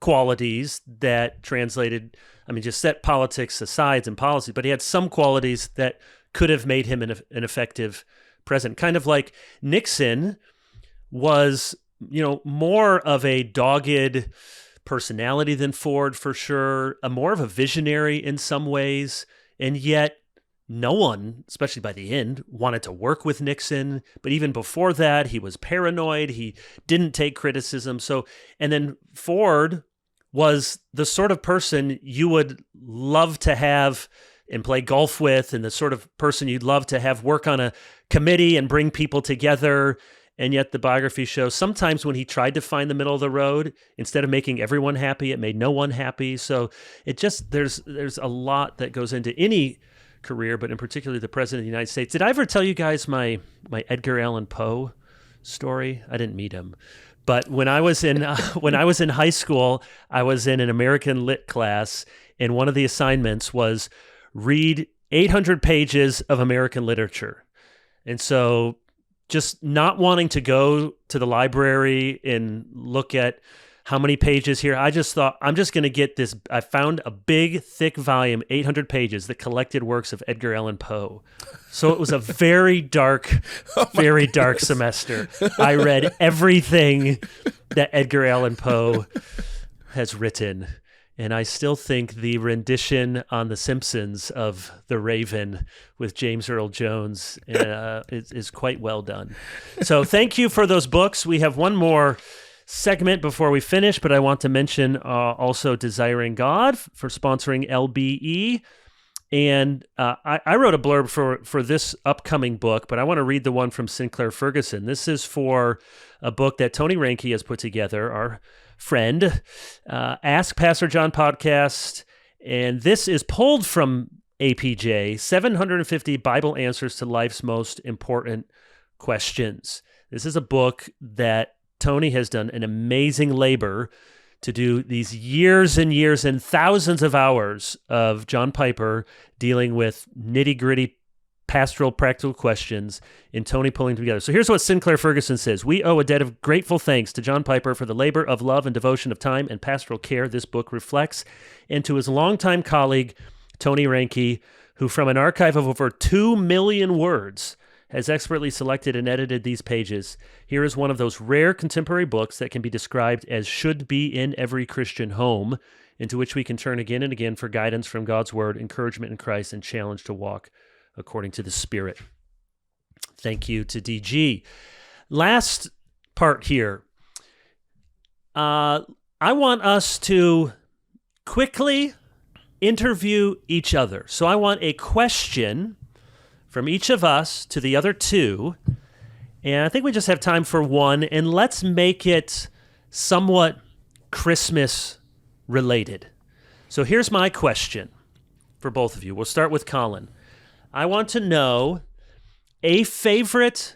qualities that translated, just set politics aside and policy, but he had some qualities that could have made him an effective president. Kind of like Nixon was, more of a dogged personality than Ford, for sure, more of a visionary in some ways, and yet no one, especially by the end, wanted to work with Nixon. But even before that, he was paranoid. He didn't take criticism. And then Ford was the sort of person you would love to have and play golf with, and the sort of person you'd love to have work on a committee and bring people together. And yet the biography shows sometimes when he tried to find the middle of the road, instead of making everyone happy, it made no one happy. So it just, there's a lot that goes into any career, but in particular the President of the United States. Did I ever tell you guys my Edgar Allan Poe story? I didn't meet him. But when I was in high school, I was in an American Lit class, and one of the assignments was read 800 pages of American literature. And so just not wanting to go to the library and look at how many pages here, I just thought, I'm just going to get this. I found a big, thick volume, 800 pages, that collected works of Edgar Allan Poe. So it was a very dark, very dark semester. I read everything that Edgar Allan Poe has written. And I still think the rendition on The Simpsons of The Raven with James Earl Jones is quite well done. So thank you for those books. We have one more segment before we finish, but I want to mention also Desiring God for sponsoring LBE. And I wrote a blurb for this upcoming book, but I want to read the one from Sinclair Ferguson. This is for a book that Tony Reinke has put together, our friend, Ask Pastor John podcast. And this is pulled from APJ, 750 Bible Answers to Life's Most Important Questions. This is a book that Tony has done an amazing labor to do, these years and years and thousands of hours of John Piper dealing with nitty-gritty pastoral practical questions and Tony pulling together. So here's what Sinclair Ferguson says. We owe a debt of grateful thanks to John Piper for the labor of love and devotion of time and pastoral care this book reflects, and to his longtime colleague, Tony Reinke, who from an archive of over 2 million words has expertly selected and edited these pages. Here is one of those rare contemporary books that can be described as should be in every Christian home, into which we can turn again and again for guidance from God's word, encouragement in Christ, and challenge to walk according to the Spirit. Thank you to DG. Last part here. I want us to quickly interview each other. So I want a question from each of us to the other two, and I think we just have time for one, and let's make it somewhat Christmas related. So here's my question for both of you. We'll start with Colin. I want to know a favorite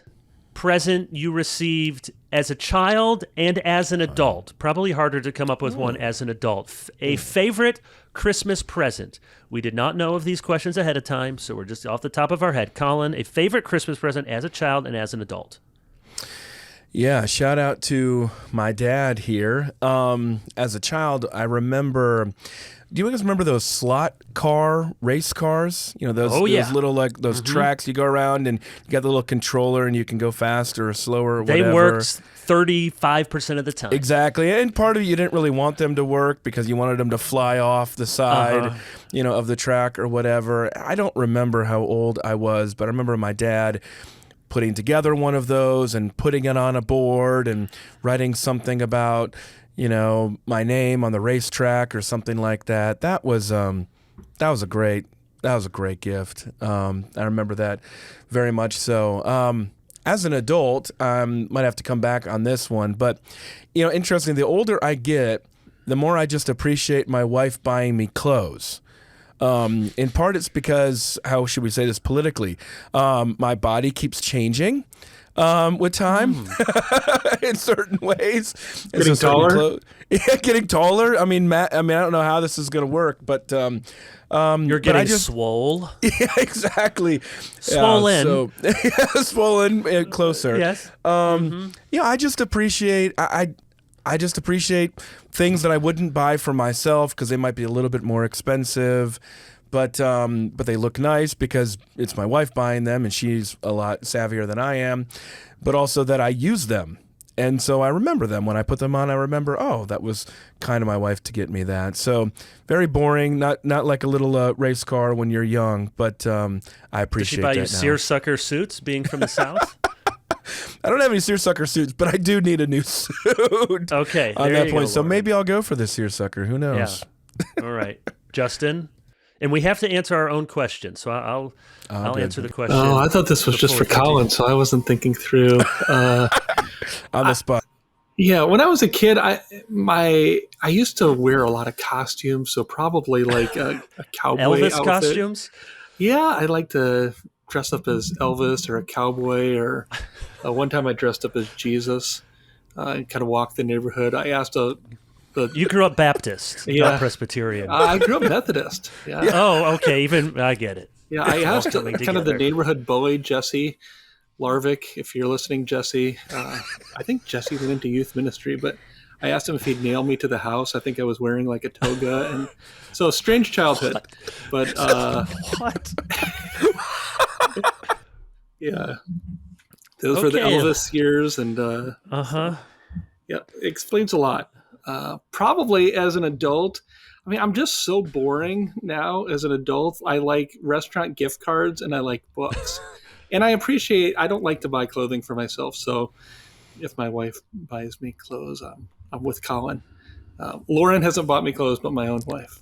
present you received as a child and as an adult. Probably harder to come up with one as an adult. A favorite Christmas present. We did not know of these questions ahead of time, so we're just off the top of our head. Colin, a favorite Christmas present as a child and as an adult. Yeah, shout out to my dad here. As a child, I remember. Do you guys remember those slot car race cars? You know, those little, like, those tracks you go around and you got the little controller and you can go faster or slower or whatever. They worked 35% of the time. Exactly. And part of it, you didn't really want them to work because you wanted them to fly off the side, of the track or whatever. I don't remember how old I was, but I remember my dad putting together one of those and putting it on a board and writing something about, my name on the racetrack or something like that. That was a great gift. I remember that very much so. As an adult, might have to come back on this one, but interesting. The older I get, the more I just appreciate my wife buying me clothes. In part, it's because, how should we say this politically? My body keeps changing with time in certain ways. Getting taller? Getting taller. I mean, Matt, I don't know how this is going to work, but you're getting swole. Yeah, exactly. Swollen. Swollen closer. Yes. I just appreciate. I just appreciate things that I wouldn't buy for myself because they might be a little bit more expensive, but they look nice because it's my wife buying them and she's a lot savvier than I am, but also that I use them. And so I remember them. When I put them on, I remember, that was kind of my wife to get me that. So very boring, not like a little race car when you're young, but I appreciate that now. Did she buy you seersucker suits, being from the South? I don't have any seersucker suits, but I do need a new suit. Okay, on that point. Go, so maybe I'll go for the seersucker. Who knows? Yeah. All right, Justin. And we have to answer our own question, so I'll answer the question. Oh, I thought this was just for Colin, so I wasn't thinking through. On the spot. Yeah, when I was a kid, I used to wear a lot of costumes, so probably like a cowboy Elvis outfit. costumes. Yeah, I like to dress up as Elvis or a cowboy, or one time I dressed up as Jesus and kind of walked the neighborhood. I asked You grew up Baptist, not yeah, Presbyterian. I grew up Methodist. Yeah, Oh, okay. Even I get it. yeah. I asked coming kind of the together. neighborhood bully, Jesse Larvick. If you're listening, Jesse, I think Jesse went into youth ministry, but I asked him if he'd nail me to the house. I think I was wearing like a toga, and so strange childhood. But What? yeah, those were the Okay. Elvis years, and Uh-huh. yeah, it explains a lot. Probably as an adult, I mean, I'm just so boring now as an adult. I like restaurant gift cards and I like books. And I don't like to buy clothing for myself. So if my wife buys me clothes, I'm with Colin. Lauren hasn't bought me clothes, but my own wife.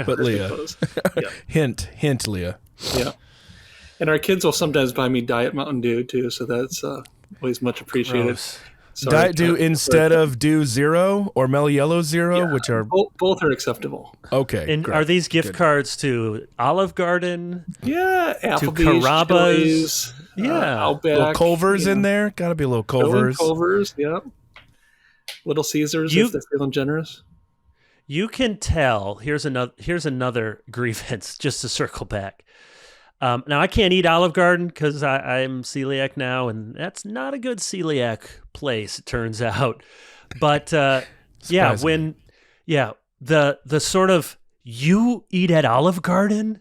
But Leah, Clothes. Yeah. hint, Leah. Yeah. And our kids will sometimes buy me Diet Mountain Dew too. So that's always much appreciated. Gross. Sorry, Diet Dew instead of Dew Zero or Mellow Yellow Zero, which are both are acceptable. okay. And great. are these gift cards to Olive Garden? Yeah, Applebee's, Carrabba's. Chili's, Yeah. Outback, little Culver's you in know. there? Got to be a little Going Culver's. Culver's, yeah. Little Caesars You- if they're feeling generous. You can tell. Here's another grievance. Just to circle back. Now I can't eat Olive Garden because I'm celiac now, and that's not a good celiac place. It turns out, but yeah, Surprisingly. the sort of you eat at Olive Garden.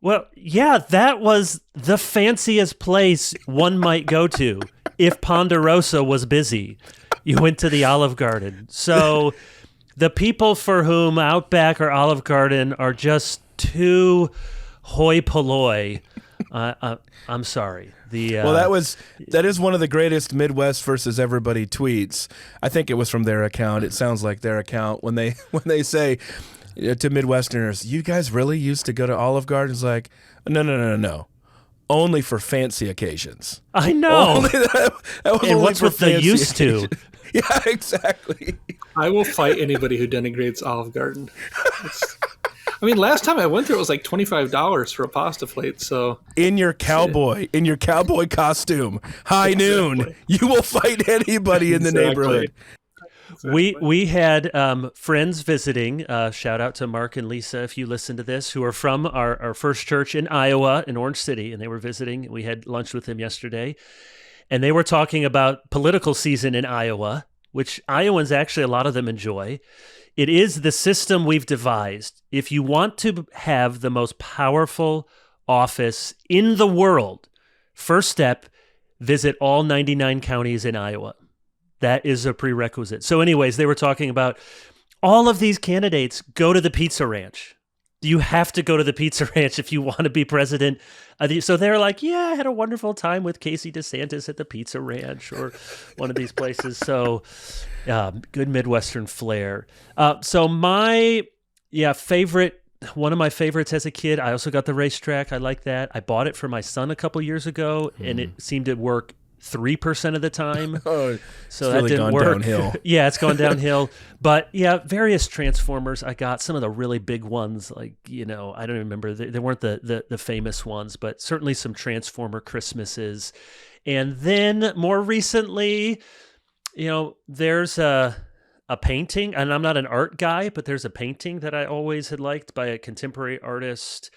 Well, yeah, that was the fanciest place one might go to if Ponderosa was busy. You went to the Olive Garden. So the people for whom Outback or Olive Garden are just too hoi polloi. I'm sorry. Well, that is one of the greatest Midwest versus everybody tweets. I think it was from their account. It sounds like their account when they say to Midwesterners, "You guys really used to go to Olive Garden?" It's like, no. Only for fancy occasions. I know. Only that was And only what's for with the fancy used to? occasions. Yeah, exactly. I will fight anybody who denigrates Olive Garden. I mean, last time I went there, it was like $25 for a pasta plate. So In your cowboy costume, high noon, you will fight anybody in the Exactly. neighborhood. We had friends visiting. Shout out to Mark and Lisa, if you listen to this, who are from our first church in Iowa, in Orange City, and they were visiting. We had lunch with them yesterday, and they were talking about political season in Iowa, which Iowans actually, a lot of them enjoy. It is the system we've devised. If you want to have the most powerful office in the world, first step, visit all 99 counties in Iowa. That is a prerequisite. So anyways, they were talking about all of these candidates go to the Pizza Ranch. You have to go to the Pizza Ranch if you want to be president. So they're like, yeah, I had a wonderful time with Casey DeSantis at the Pizza Ranch or one of these places. So good Midwestern flair. So my favorite, one of my favorites as a kid, I also got the racetrack. I like that. I bought it for my son a couple years ago, and it seemed to work 3% of the time. Oh, So it's that really didn't gone work. downhill. Yeah, it's gone downhill. But yeah, various Transformers. I got some of the really big ones, like, I don't even remember. They weren't the famous ones, but certainly some Transformer Christmases. And then more recently, there's a painting, and I'm not an art guy, but there's a painting that I always had liked by a contemporary artist.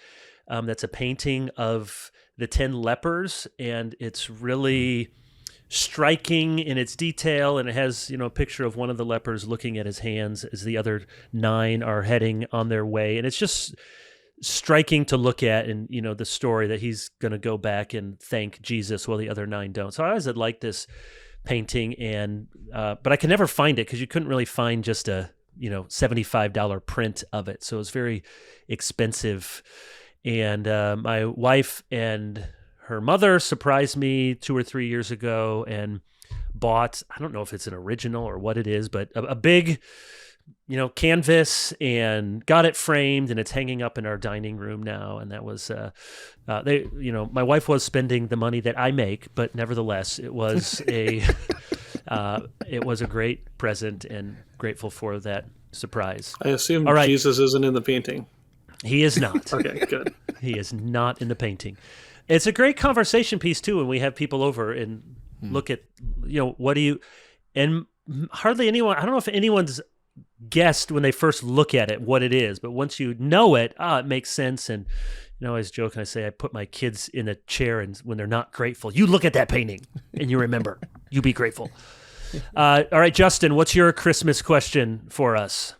That's a painting of the 10 lepers, and it's really striking in its detail, and it has a picture of one of the lepers looking at his hands as the other 9 are heading on their way, and it's just striking to look at, and the story that he's going to go back and thank Jesus while the other 9 don't. So I always had liked this painting, and but I could never find it because you couldn't really find just a $75 print of it, so it was very expensive. And my wife and her mother surprised me 2 or 3 years ago and bought, I don't know if it's an original or what it is, but a big, canvas, and got it framed, and it's hanging up in our dining room now. And that was, my wife was spending the money that I make, but nevertheless, it was it was a great present, and grateful for that surprise. I assume All right. Jesus isn't in the painting. He is not. Okay, good. He is not in the painting. It's a great conversation piece too when we have people over and look at, what do you, and hardly anyone, I don't know if anyone's guessed when they first look at it what it is, but once you know it, it makes sense. And I always joke and I say I put my kids in a chair, and when they're not grateful, you look at that painting and you remember, you be grateful. All right, Justin, what's your Christmas question for us?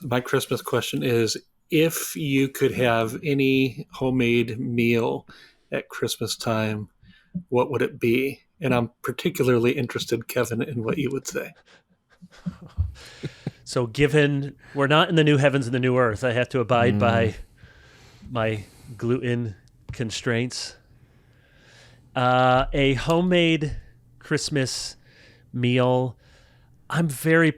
My Christmas question is, if you could have any homemade meal at Christmas time, what would it be? And I'm particularly interested, Kevin, in what you would say. So given we're not in the new heavens and the new earth, I have to abide by my gluten constraints. A homemade Christmas meal. I'm very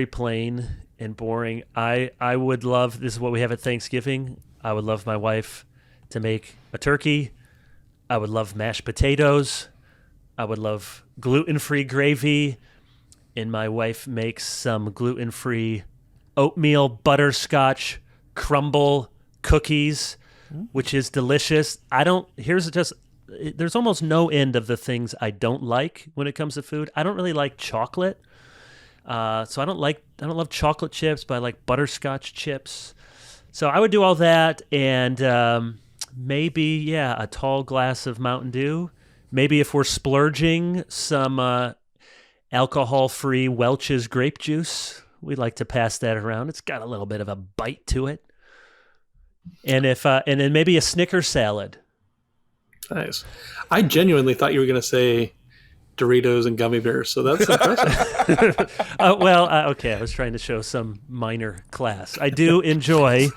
plain and boring. I would love, this is what we have at Thanksgiving. I would love my wife to make a turkey. I would love mashed potatoes. I would love gluten-free gravy. And my wife makes some gluten-free oatmeal butterscotch crumble cookies, which is delicious. There's almost no end of the things I don't like when it comes to food. I don't really like chocolate. So I don't love chocolate chips, but I like butterscotch chips. So I would do all that, and maybe a tall glass of Mountain Dew. Maybe if we're splurging, some alcohol-free Welch's grape juice. We like to pass that around. It's got a little bit of a bite to it. And and then maybe a Snickers salad. Nice. I genuinely thought you were going to say Doritos and gummy bears, so that's impressive. Okay. I was trying to show some minor class. I do enjoy.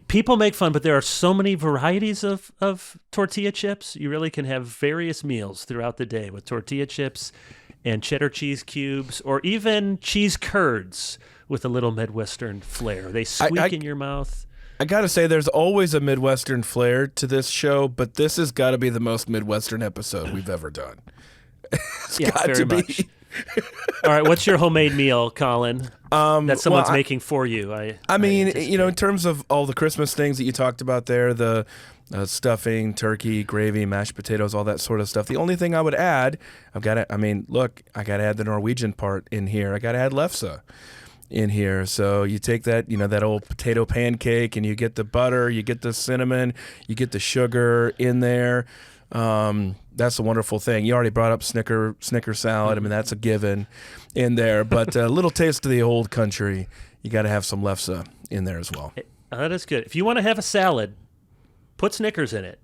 People make fun, but there are so many varieties of tortilla chips. You really can have various meals throughout the day with tortilla chips and cheddar cheese cubes, or even cheese curds with a little Midwestern flair. They squeak in your mouth. I got to say, there's always a Midwestern flair to this show, but this has got to be the most Midwestern episode we've ever done. It's got to be. Much. All right, what's your homemade meal, Colin, that someone's making for you? I mean, in terms of all the Christmas things that you talked about there, the stuffing, turkey, gravy, mashed potatoes, all that sort of stuff. The only thing I would add, I got to add the Norwegian part in here. I got to add lefse in here. So you take that, that old potato pancake, and you get the butter, you get the cinnamon, you get the sugar in there. That's a wonderful thing. You already brought up Snicker salad. I mean, that's a given in there. But a little taste of the old country. You got to have some lefse in there as well. That is good. If you want to have a salad, put Snickers in it,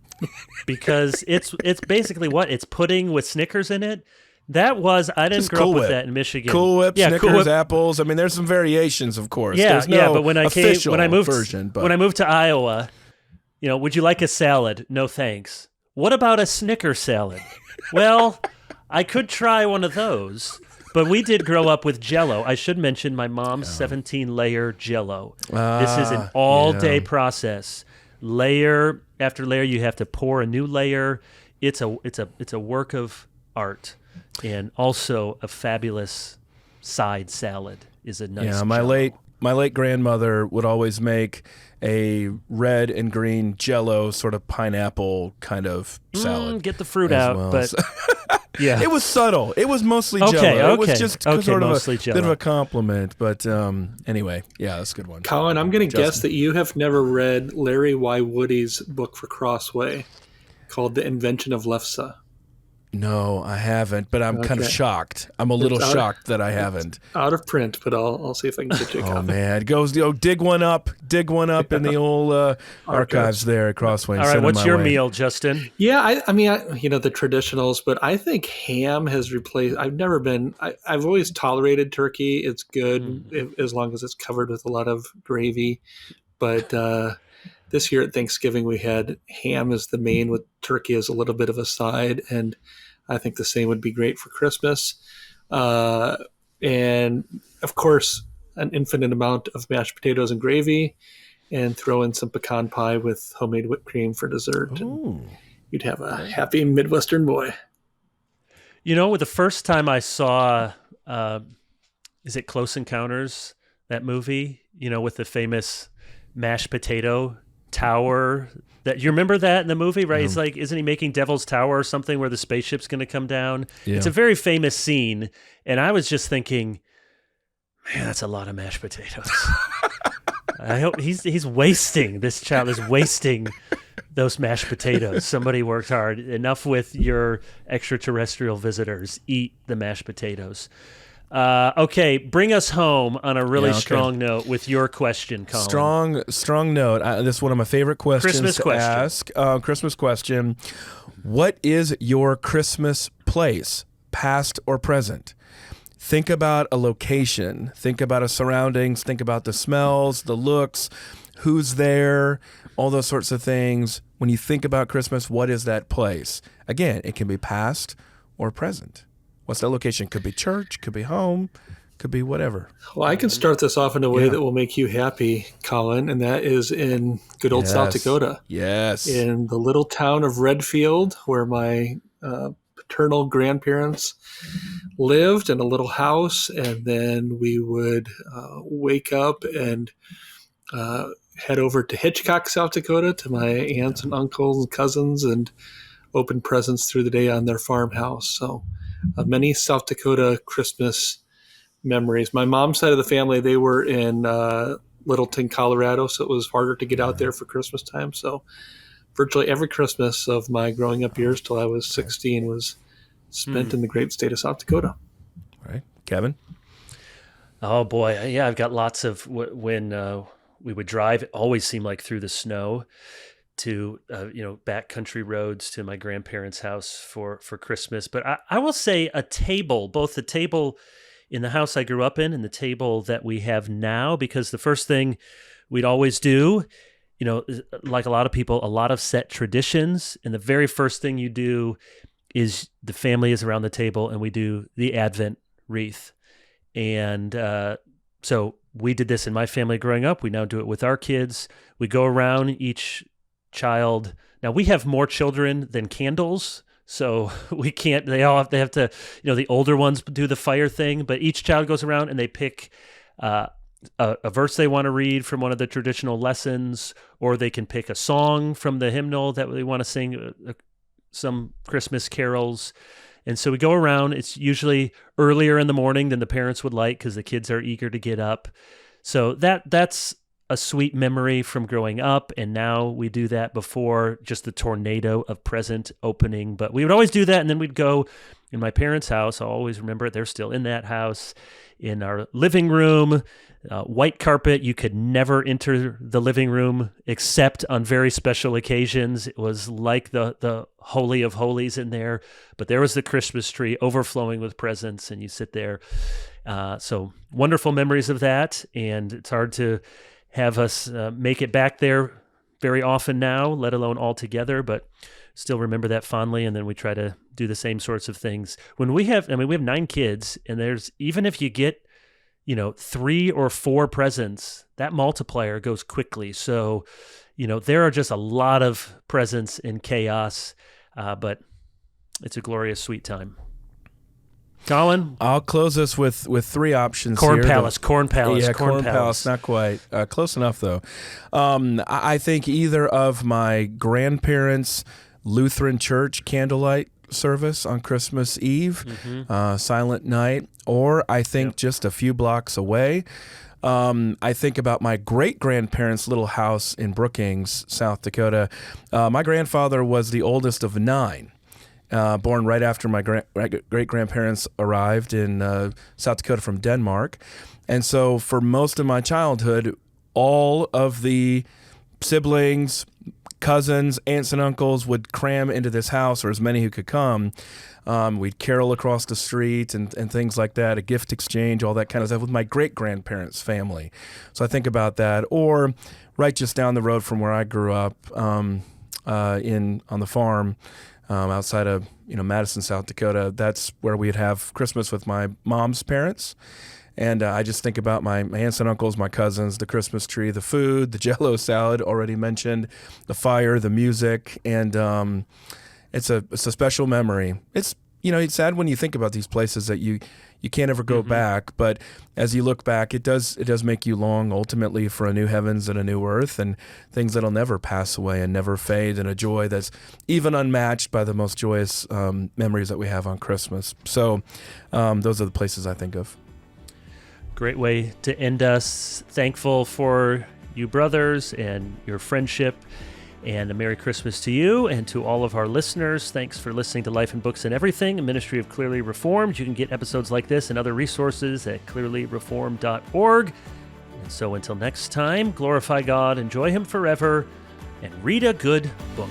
because it's basically it's pudding with Snickers in it. I didn't Just grow Cool up with Whip. that in Michigan. Cool Whip, Snickers, Cool Whip. apples. I mean, there's some variations, of course. Yeah, There's no but when I moved version. But when I moved to Iowa, would you like a salad? No, thanks. What about a Snicker salad? Well, I could try one of those, but we did grow up with Jell-O. I should mention my mom's 17-layer Jell-O. This is an all-day process. Layer after layer, you have to pour a new layer. It's a work of art, and also a fabulous side salad is a nice. Yeah, Jell-O. my late grandmother would always make a red and green Jell-O sort of pineapple kind of salad. Get the fruit out, well. but yeah, it was subtle. It was mostly Okay, Jell-O. It okay, was just okay, sort of mostly a Jell-O. bit of a compliment. But anyway, yeah, that's a good one. Colin, I'm going to guess that you have never read Larry Y. Woody's book for Crossway called The Invention of Lefse. No, I haven't, but I'm kind of shocked. I'm a little shocked that I haven't. Out of print, but I'll see if I can get you a copy. Oh man, it goes dig one up in the old archives there at Crossway. All right, what's your meal, Justin? Yeah, I mean, the traditionals, but I think ham has replaced. I've always tolerated turkey. It's good as long as it's covered with a lot of gravy. But this year at Thanksgiving, we had ham as the main with turkey as a little bit of a side, and I think the same would be great for Christmas. And of course, an infinite amount of mashed potatoes and gravy, and throw in some pecan pie with homemade whipped cream for dessert. And you'd have a happy Midwestern boy. The first time I saw, is it Close Encounters, that movie? with the famous mashed potato tower. That you remember that in the movie, right? He's like, isn't he making Devil's Tower or something where the spaceship's going to come down? Yeah. It's a very famous scene, and I was just thinking, man, that's a lot of mashed potatoes. I hope he's wasting. This child is wasting those mashed potatoes. Somebody worked hard. Enough with your extraterrestrial visitors. Eat the mashed potatoes. Okay, bring us home on a really strong note with your question, Colin. Strong note. This is one of my favorite questions ask. Christmas question. What is your Christmas place, past or present? Think about a location. Think about a surroundings. Think about the smells, the looks, who's there, all those sorts of things. When you think about Christmas, what is that place? Again, it can be past or present. What's that location? Could be church, could be home, could be whatever. Well, I can start this off in a way that will make you happy, Colin, and that is in good old South Dakota. Yes. In the little town of Redfield, where my paternal grandparents lived, in a little house, and then we would wake up and head over to Hitchcock, South Dakota, to my aunts and uncles and cousins, and open presents through the day on their farmhouse. So many South Dakota Christmas memories. My mom's side of the family, they were in Littleton, Colorado, so it was harder to get out there for Christmas time. So virtually every Christmas of my growing up years till I was 16 was spent in the great state of South Dakota. All right. Kevin? Oh, boy. Yeah, I've got lots of when we would drive. It always seemed like through the snow to backcountry roads to my grandparents' house for Christmas. But I will say a table, both the table in the house I grew up in and the table that we have now, because the first thing we'd always do, like a lot of people, a lot of set traditions, and the very first thing you do is the family is around the table and we do the Advent wreath. And so we did this in my family growing up. We now do it with our kids. We go around each child. Now we have more children than candles, so we can't. They have to. The older ones do the fire thing, but each child goes around and they pick a verse they want to read from one of the traditional lessons, or they can pick a song from the hymnal that they want to sing, some Christmas carols. And so we go around. It's usually earlier in the morning than the parents would like because the kids are eager to get up. So that's a sweet memory from growing up, and now we do that before just the tornado of present opening. But we would always do that, and then we'd go in my parents' house. I'll always remember it. They're still in that house, in our living room, white carpet. You could never enter the living room except on very special occasions. It was like the Holy of Holies in there, but there was the Christmas tree overflowing with presents, and you sit there. So wonderful memories of that, and it's hard to have us make it back there very often now, let alone all together, but still remember that fondly. And then we try to do the same sorts of things. When we have 9 kids, and even if you get, 3 or 4 presents, that multiplier goes quickly. So, there are just a lot of presents in chaos, but it's a glorious, sweet time. Colin? I'll close this with 3 options Corn here. Palace. Yeah, Corn Palace, not quite. Close enough, though. I think either of my grandparents' Lutheran church candlelight service on Christmas Eve, Silent Night, or I think just a few blocks away. I think about my great-grandparents' little house in Brookings, South Dakota. My grandfather was the oldest of 9. Born right after my great-grandparents arrived in South Dakota from Denmark. And so for most of my childhood, all of the siblings, cousins, aunts, and uncles would cram into this house, or as many who could come. We'd carol across the street and things like that, a gift exchange, all that kind of stuff with my great-grandparents' family. So I think about that. Or right just down the road from where I grew up on the farm, outside of Madison, South Dakota. That's where we'd have Christmas with my mom's parents. And I just think about my aunts and uncles, my cousins, the Christmas tree, the food, the Jell-O salad already mentioned, the fire, the music, and it's a special memory. It's it's sad when you think about these places that you can't ever go back, but as you look back, it does make you long ultimately for a new heavens and a new earth and things that'll never pass away and never fade, and a joy that's even unmatched by the most joyous memories that we have on Christmas. So those are the places I think of. Great way to end us. Thankful for you brothers and your friendship. And a Merry Christmas to you and to all of our listeners. Thanks for listening to Life in Books and Everything, a ministry of Clearly Reformed. You can get episodes like this and other resources at clearlyreformed.org. And so until next time, glorify God, enjoy Him forever, and read a good book.